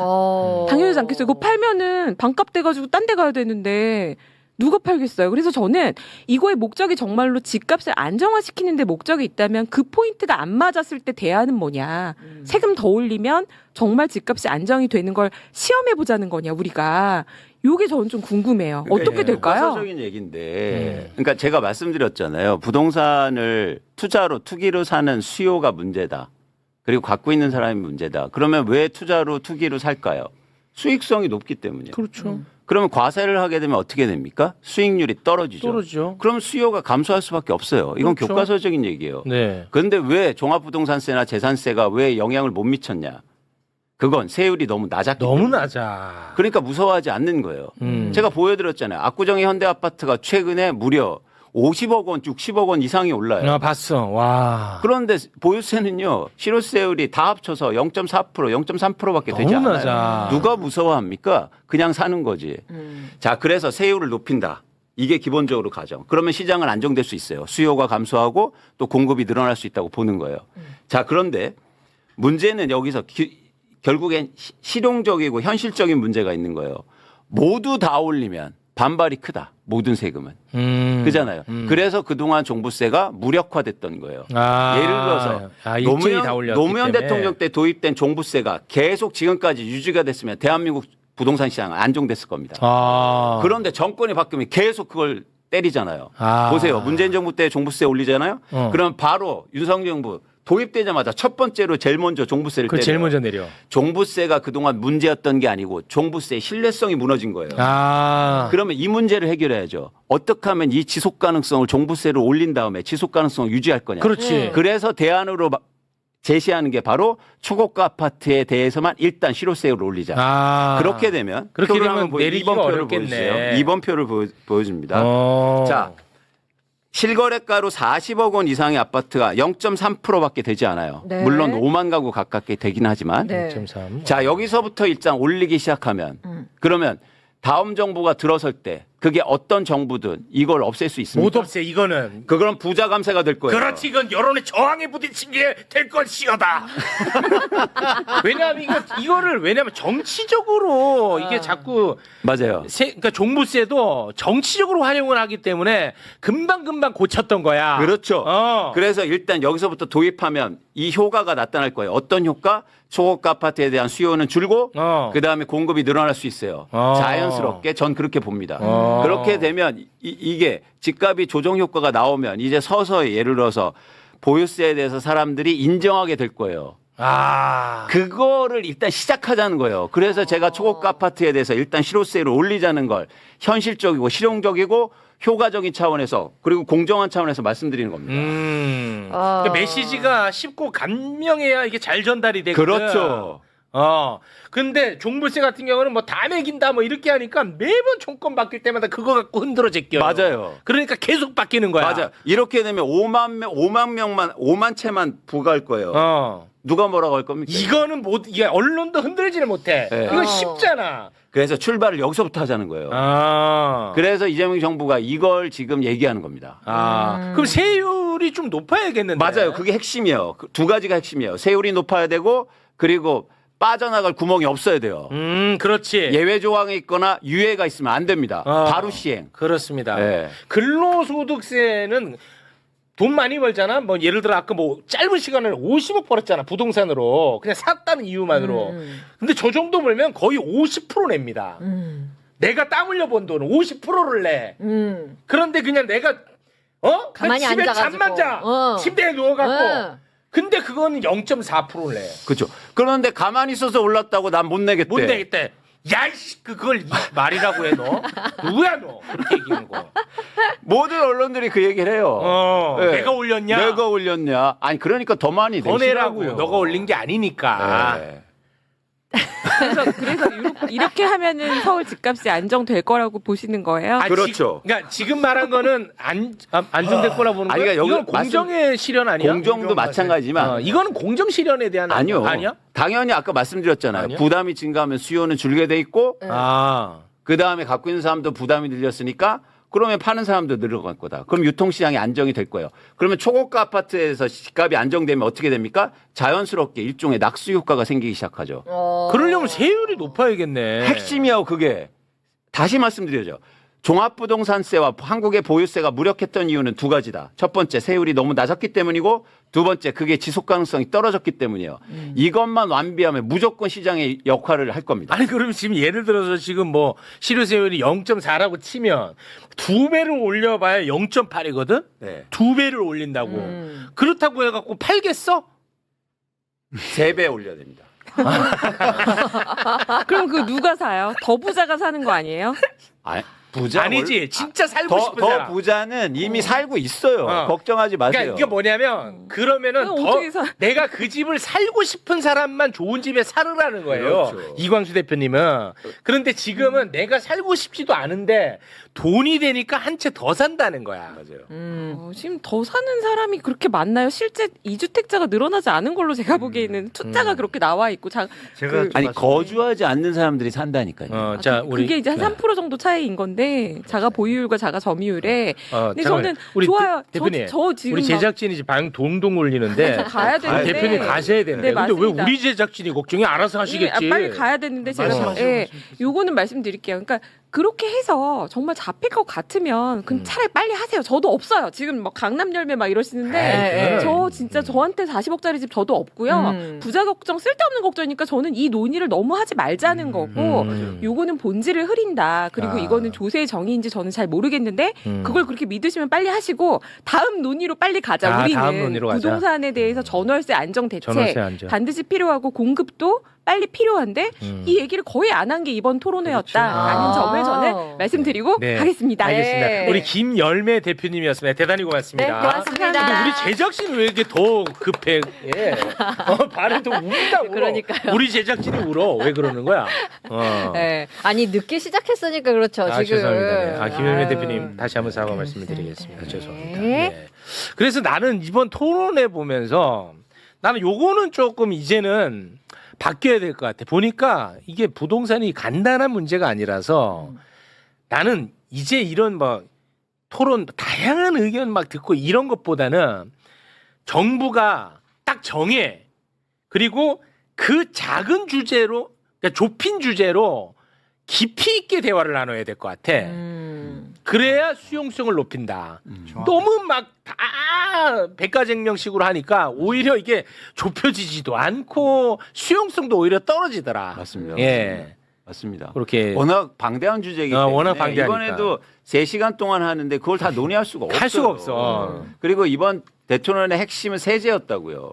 당연하지 않겠어요. 이거 팔면은 반값 돼가지고 딴 데 가야 되는데 누가 팔겠어요? 그래서 저는 이거의 목적이 정말로 집값을 안정화시키는 데 목적이 있다면 그 포인트가 안 맞았을 때 대안은 뭐냐. 세금 더 올리면 정말 집값이 안정이 되는 걸 시험해보자는 거냐 우리가. 요게 저는 좀 궁금해요. 어떻게 될까요? 교과서적인 얘기인데, 그러니까 제가 말씀드렸잖아요. 부동산을 투자로 투기로 사는 수요가 문제다. 그리고 갖고 있는 사람이 문제다. 그러면 왜 투자로 투기로 살까요? 수익성이 높기 때문이에요. 그렇죠. 그러면 과세를 하게 되면 어떻게 됩니까? 수익률이 떨어지죠. 떨어지죠. 그럼 수요가 감소할 수밖에 없어요. 이건 그렇죠. 교과서적인 얘기예요. 네. 그런데 왜 종합부동산세나 재산세가 왜 영향을 못 미쳤냐? 그건 세율이 너무 낮았기 너무 때문에. 낮아. 그러니까 무서워하지 않는 거예요. 제가 보여드렸잖아요. 압구정의 현대아파트가 최근에 무려 50억 원, 60억 원 이상이 올라요. 아, 봤어. 와. 그런데 보유세는요. 실효세율이 다 합쳐서 0.4%, 0.3%밖에 되지 너무 않아요. 낮아. 누가 무서워합니까? 그냥 사는 거지. 자, 그래서 세율을 높인다. 이게 기본적으로 가정. 그러면 시장은 안정될 수 있어요. 수요가 감소하고 또 공급이 늘어날 수 있다고 보는 거예요. 자, 그런데 문제는 여기서 결국엔 실용적이고 현실적인 문제가 있는 거예요. 모두 다 올리면 반발이 크다. 모든 세금은. 그잖아요. 그래서 그동안 종부세가 무력화됐던 거예요. 예를 들어서 일제히 다 올렸기 노무현 때문에. 대통령 때 도입된 종부세가 계속 지금까지 유지가 됐으면 대한민국 부동산 시장은 안정됐을 겁니다. 그런데 정권이 바뀌면 계속 그걸 때리잖아요. 보세요. 문재인 정부 때 종부세 올리잖아요. 그럼 바로 윤석열 정부 도입되자마자 첫 번째로 제일 먼저 종부세를 때려요. 제일 먼저 내려. 종부세가 그동안 문제였던 게 아니고 종부세의 신뢰성이 무너진 거예요. 그러면 이 문제를 해결해야죠. 어떻게 하면 이 지속 가능성을 종부세를 올린 다음에 지속 가능성을 유지할 거냐. 그렇지. 그래서 대안으로 제시하는 게 바로 초고가 아파트에 대해서만 일단 실효세율을 올리자. 그렇게 되면 그렇게 표를 되면 한번 내리기가 2번 표를 어렵겠네. 보여주세요. 2번 표를 보여줍니다. 자, 실거래가로 40억 원 이상의 아파트가 0.3%밖에 되지 않아요. 네. 물론 5만 가구 가깝게 되긴 하지만. 네. 0.3. 자, 여기서부터 일단 올리기 시작하면 그러면 다음 정부가 들어설 때 그게 어떤 정부든 이걸 없앨 수 있습니까? 못 없애 이거는. 그건 부자 감세가 될 거예요. 그렇지, 이건 여론의 저항에 부딪힌 게 될 것이어다. 왜냐하면 왜냐하면 정치적으로 이게 자꾸 맞아요. 그러니까 종부세도 정치적으로 활용을 하기 때문에 금방 고쳤던 거야. 그렇죠. 어. 그래서 일단 여기서부터 도입하면 이 효과가 나타날 거예요. 어떤 효과? 초고가 아파트에 대한 수요는 줄고 그다음에 공급이 늘어날 수 있어요. 자연스럽게 전 그렇게 봅니다. 그렇게 되면 이게 집값이 조정 효과가 나오면 이제 서서히 예를 들어서 보유세에 대해서 사람들이 인정하게 될 거예요. 그거를 일단 시작하자는 거예요. 그래서 제가 초고가 아파트에 대해서 일단 실효세를 올리자는 걸 현실적이고 실용적이고 효과적인 차원에서 그리고 공정한 차원에서 말씀드리는 겁니다. 그러니까 메시지가 쉽고 감명해야 이게 잘 전달이 되거든. 그렇죠. 근데 종부세 같은 경우는 뭐 다 매긴다 뭐 이렇게 하니까 매번 정권 바뀔 때마다 그거 갖고 흔들어 제껴요. 맞아요. 그러니까 계속 바뀌는 거야. 맞아. 이렇게 되면 5만 채만 부과할 거예요. 누가 뭐라고 할 겁니까? 이거는 이게 언론도 흔들지를 못해. 네. 이거 쉽잖아. 그래서 출발을 여기서부터 하자는 거예요. 그래서 이재명 정부가 이걸 지금 얘기하는 겁니다. 그럼 세율이 좀 높아야겠는데. 맞아요. 그게 핵심이에요. 두 가지가 핵심이에요. 세율이 높아야 되고 그리고 빠져나갈 구멍이 없어야 돼요. 그렇지. 예외 조항이 있거나 유예가 있으면 안 됩니다. 바로 시행. 그렇습니다. 네. 근로소득세는 돈 많이 벌잖아. 뭐 예를 들어 아까 뭐 짧은 시간을 50억 벌었잖아. 부동산으로 그냥 샀다는 이유만으로. 근데 저 정도 벌면 거의 50% 냅니다. 내가 땀 흘려 번 돈은 50%를 내. 그런데 그냥 내가 가만히 집에 앉아가지고. 잠만 자. 침대에 누워갖고. 응. 근데 그거는 0.4%를 내. 그렇죠. 그런데 가만히 있어서 올랐다고 난 못 내겠대. 못 내겠대. 야이씨 그걸 말이라고 해 너. 누구야 너. 그렇게 얘기하는 거. 모든 언론들이 그 얘기를 해요. 네. 내가 올렸냐. 내가 올렸냐. 아니 그러니까 더 많이 더 내라고. 내시라고요. 너가 올린 게 아니니까. 네. 그래서 이렇게 하면은 서울 집값이 안정될 거라고 보시는 거예요? 그렇죠. 그러니까 지금 말한 거는 안정될 거라 보는 아니, 거야. 그러니까 이건 여기 공정의 실현 아니야? 공정도 마찬가지지만 이거는 공정 실현에 대한 아니요. 아니야? 당연히 아까 말씀드렸잖아요. 아니요? 부담이 증가하면 수요는 줄게 돼 있고 아. 그 다음에 갖고 있는 사람도 부담이 늘렸으니까 그러면 파는 사람도 늘어갈 거다. 그럼 유통시장이 안정이 될 거예요. 그러면 초고가 아파트에서 집값이 안정되면 어떻게 됩니까? 자연스럽게 일종의 낙수 효과가 생기기 시작하죠. 그러려면 세율이 높아야겠네. 핵심이요 그게. 다시 말씀드려죠. 종합부동산세와 한국의 보유세가 무력했던 이유는 두 가지다. 첫 번째 세율이 너무 낮았기 때문이고 두 번째 그게 지속 가능성이 떨어졌기 때문이에요. 이것만 완비하면 무조건 시장의 역할을 할 겁니다. 아니 그럼 지금 예를 들어서 지금 뭐 실효세율이 0.4라고 치면 2배를 올려봐야 0.8이거든? 네. 2배를 올린다고. 그렇다고 해갖고 팔겠어? 3배 올려야 됩니다. 그럼 그 누가 사요? 더 부자가 사는 거 아니에요? 아니, 부자 아니지. 진짜 살고 싶은 더 사람. 부자는 이미 살고 있어요. 걱정하지 마세요. 그러니까 이게 뭐냐면 그러면은 그럼 더 어떻게 사? 내가 그 집을 살고 싶은 사람만 좋은 집에 살으라는 거예요. 그렇죠. 이광수 대표님은. 그런데 지금은 내가 살고 싶지도 않은데 돈이 되니까 한 채 더 산다는 거야. 맞아요. 지금 더 사는 사람이 그렇게 많나요? 실제 이주택자가 늘어나지 않은 걸로 제가 보기에는 투자가 그렇게 나와 있고 제가 아니 거주하지 않는 사람들이 산다니까요. 자, 우리 그게 이제 한 3% 정도 차이인 건데 자가 보유율과 자가 점유율에 근데 잠깐만요. 저는 우리 좋아요. 대표님, 저 지금 우리 막 제작진이 지금 방 동동 울리는데 가야 되는데 대표님 가셔야 되는데. 네, 근데 왜 맞습니다. 우리 제작진이 걱정이 알아서 하시겠지. 빨리 가야 되는데 제가 요거는 말씀드릴게요. 그러니까 그렇게 해서 정말 잡힐 것 같으면 그럼 차라리 빨리 하세요. 저도 없어요. 지금 막 강남 열매 막 이러시는데 저 진짜 저한테 40억짜리 집 저도 없고요. 부자 걱정 쓸데없는 걱정이니까 저는 이 논의를 너무 하지 말자는 거고 요거는 본질을 흐린다. 그리고 이거는 조세의 정의인지 저는 잘 모르겠는데 그걸 그렇게 믿으시면 빨리 하시고 다음 논의로 빨리 가자. 다음 우리는 논의로 가자. 부동산에 대해서 전월세 안정 대책 전월세 안정. 반드시 필요하고 공급도 빨리 필요한데 이 얘기를 거의 안 한 게 이번 토론회였다라는 점을 저는 말씀드리고 네. 가겠습니다. 알겠습니다. 네. 우리 김열매 대표님이었습니다. 대단히 고맙습니다. 네, 고맙습니다. 근데 우리 제작진이 왜 이렇게 더 급해? 예. 발에도 울다 울어. 그러니까요. 우리 제작진이 울어. 왜 그러는 거야? 네. 아니 늦게 시작했으니까 그렇죠. 아, 지금. 죄송합니다. 네. 김열매 아유. 대표님 다시 한번 사과 말씀을 드리겠습니다. 죄송합니다. 네. 네. 그래서 나는 이번 토론회 보면서 나는 요거는 조금 이제는 바뀌어야 될 것 같아. 보니까 이게 부동산이 간단한 문제가 아니라서 나는 이제 이런 뭐 토론 다양한 의견 막 듣고 이런 것보다는 정부가 딱 정해. 그리고 그 작은 주제로 그러니까 좁힌 주제로 깊이 있게 대화를 나눠야 될 것 같아. 그래야 수용성을 높인다. 너무 막 다 백가쟁명식으로 하니까 오히려 이게 좁혀지지도 않고 수용성도 오히려 떨어지더라. 맞습니다. 예. 맞습니다. 그렇게 워낙 방대한 주제이기 때문에 워낙 방대하니까. 이번에도 3시간 동안 하는데 그걸 다 논의할 수가 없어요. 할 수가 없어. 그리고 이번 대토론의 핵심은 세제였다고요.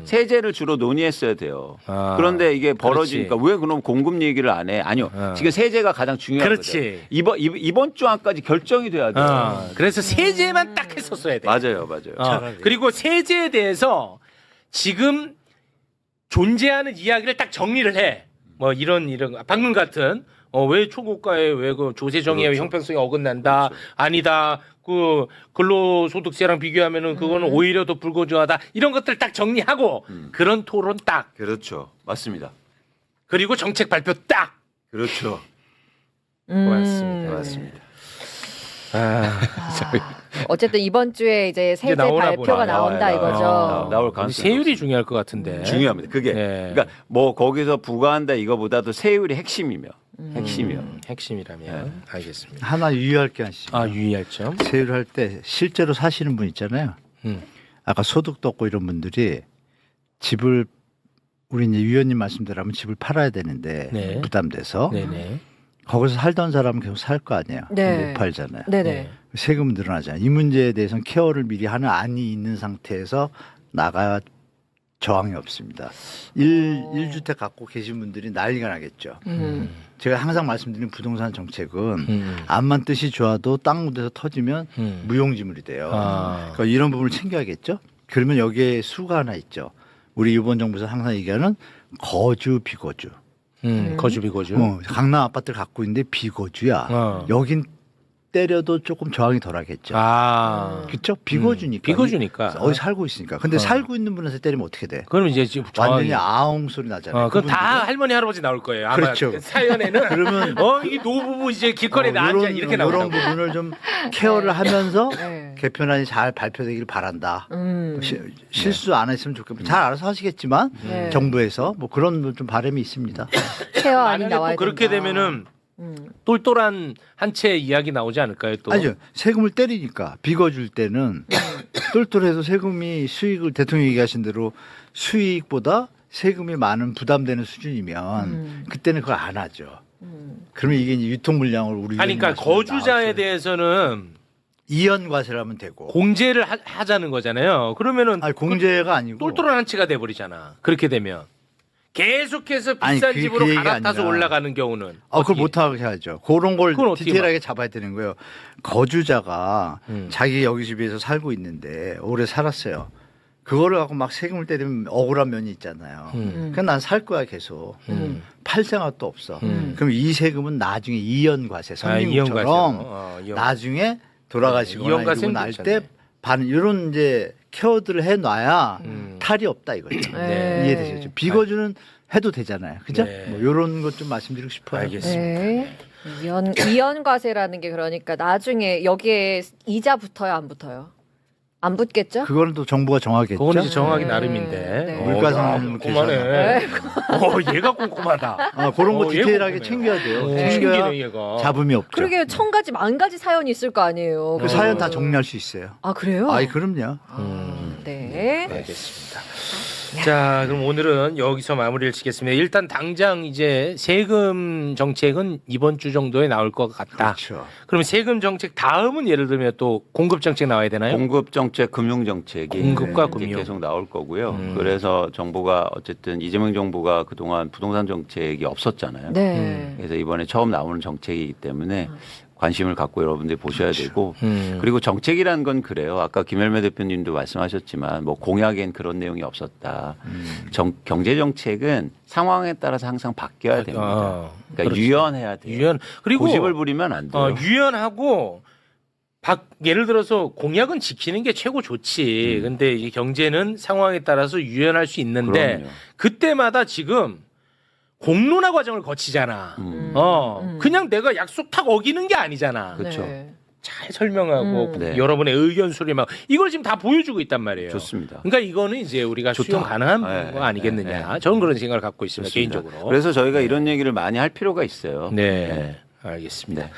세제를 주로 논의했어야 돼요. 아, 그런데 이게 벌어지니까 왜 그럼 공급 얘기를 안 해? 아니요. 지금 세제가 가장 중요하거든요. 그렇지. 이번 주 안까지 결정이 돼야 돼요. 그래서 세제만 딱 했었어야 돼. 맞아요. 그리고 세제에 대해서 지금 존재하는 이야기를 딱 정리를 해. 뭐 이런 방금 같은 왜 초고가에 왜 그 조세 정의의 그렇죠. 형평성이 어긋난다. 아니다. 그 근로소득세랑 비교하면은 그거는 오히려 더 불공정하다. 이런 것들 딱 정리하고 그런 토론 딱. 그렇죠. 맞습니다. 그리고 정책 발표 딱. 그렇죠. 고맙습니다. 맞습니다. 어쨌든 이번 주에 이제 세제 나오나 발표가 보나. 나온다 나와요. 이거죠. 나올 가능성이 세율이 중요할 것 같은데. 중요합니다. 그게 네. 그러니까 뭐 거기서 부과한다 이거보다도 세율이 핵심이며 핵심이요. 핵심이라면 알겠습니다. 하나 유의할 게 하시죠. 유의할 점. 세율 할 때 실제로 사시는 분 있잖아요. 아까 소득도 없고 이런 분들이 집을 우리 이제 위원님 말씀대로 하면 집을 팔아야 되는데 네. 부담돼서 네네. 거기서 살던 사람은 계속 살 거 아니에요. 네. 못 팔잖아요. 네네. 세금 늘어나잖아요. 이 문제에 대해서는 케어를 미리 하는 안이 있는 상태에서 나가야 저항이 없습니다. 1주택 갖고 계신 분들이 난리가 나겠죠. 제가 항상 말씀드리는 부동산 정책은 암만 뜻이 좋아도 땅 묻어서 터지면 무용지물이 돼요. 그러니까 이런 부분을 챙겨야겠죠. 그러면 여기에 수가 하나 있죠. 우리 이번 정부에서 항상 얘기하는 거주 비거주. 거주 비거주. 강남 아파트를 갖고 있는데 비거주야. 여긴 때려도 조금 저항이 덜하겠죠. 그렇죠? 비거주니까. 비거주니까. 어디 살고 있으니까. 근데 살고 있는 분한테 때리면 어떻게 돼? 그럼 이제 지금 완전히 아웅 소리 나잖아요. 그럼 다 할머니 할아버지 나올 거예요. 아마 그렇죠. 그 사연에는 그러면 이 노부부 이제 길거리에 앉아 이렇게 나오는 이런 부분을 좀 케어를 하면서 네. 개편안이 잘 발표되길 바란다. 실수 안 했으면 좋겠고 잘 알아서 하시겠지만 네. 정부에서 뭐 그런 좀 바람이 있습니다. 케어안이 만약에 나와야 또 그렇게 된다. 되면은 똘똘한 한 채 이야기 나오지 않을까요? 또 아니죠. 세금을 때리니까 비거줄 때는 똘똘해서 세금이 수익을 대통령이 얘기하신 대로 수익보다 세금이 많은 부담되는 수준이면 그때는 그걸 안 하죠. 그러면 이게 이제 유통 물량을 우리 아니 그러니까 거주자에 대해서는 이연과세를 하면 되고 공제를 하자는 거잖아요. 그러면은 아니 공제가 아니고 똘똘한 한 채가 돼 버리잖아. 그렇게 되면 계속해서 아니, 비싼 그 집으로 얘기가 갈아타서 아니라. 올라가는 경우는 그걸 어떻게? 못하게 해야죠. 그런 걸 그건 어떻게 디테일하게 잡아야 되는 거예요. 거주자가 자기 여기 집에서 살고 있는데 오래 살았어요. 그거를 갖고 막 세금을 때리면 억울한 면이 있잖아요. 그러니까 난 살 거야 계속. 팔 생각도 없어. 그럼 이 세금은 나중에 이연과세, 선진국처럼 나중에 돌아가시거나 이연과세는 이러고 괜찮네. 날 때 이런 이제 케어들을 해놔야 탈이 없다 이거죠. 네. 이해되시죠? 비거주는 해도 되잖아요. 그죠? 네. 뭐 이런 것 좀 말씀드리고 싶어요. 알겠습니다. 네. 이연과세라는 게 그러니까 나중에 여기에 이자 붙어요, 안 붙어요? 안 붙겠죠? 그거는 또 정부가 정하겠죠. 그거는 이제 정하기 네. 나름인데. 네. 물가상 꼼꼼하네. 얘가 꼼꼼하다. 그런 거 얘 디테일하게 꼼꼼해요. 챙겨야 돼요. 챙기네 챙겨야 얘가. 잡음이 없죠. 그러게 1000가지, 10,000가지 사연이 있을 거 아니에요. 그 사연 다 정리할 수 있어요. 아, 그래요? 아이 그럼요. 네. 알겠습니다. 자, 그럼 오늘은 여기서 마무리를 짓겠습니다. 일단 당장 이제 세금 정책은 이번 주 정도에 나올 것 같다. 그렇죠. 그럼 세금 정책 다음은 예를 들면 또 공급 정책 나와야 되나요? 공급 정책, 금융 정책이 공급과 이제 금융. 계속 나올 거고요. 그래서 정부가 어쨌든 이재명 정부가 그동안 부동산 정책이 없었잖아요. 네. 그래서 이번에 처음 나오는 정책이기 때문에 관심을 갖고 여러분들이 보셔야 되고 그리고 정책이라는 건 그래요. 아까 김열매 대표님도 말씀하셨지만 뭐 공약엔 그런 내용이 없었다. 경제 정책은 상황에 따라서 항상 바뀌어야 됩니다. 그러니까 그렇죠. 유연해야 돼요. 유연 그리고 고집을 부리면 안 돼요. 유연하고 예를 들어서 공약은 지키는 게 최고 좋지. 근데 이 경제는 상황에 따라서 유연할 수 있는데 그럼요. 그때마다 지금 공론화 과정을 거치잖아. 그냥 내가 약속 탁 어기는 게 아니잖아. 그렇죠. 네. 잘 설명하고 네. 여러분의 의견 수렴하고 이걸 지금 다 보여주고 있단 말이에요. 좋습니다. 그러니까 이거는 이제 우리가 수용 가능한 네, 거 아니겠느냐. 네. 저는 그런 생각을 갖고 있습니다. 좋습니다. 개인적으로. 그래서 저희가 이런 얘기를 많이 할 필요가 있어요. 네. 알겠습니다. 네.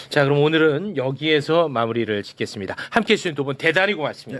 자, 그럼 오늘은 여기에서 마무리를 짓겠습니다. 함께해 주신 두 분 대단히 고맙습니다.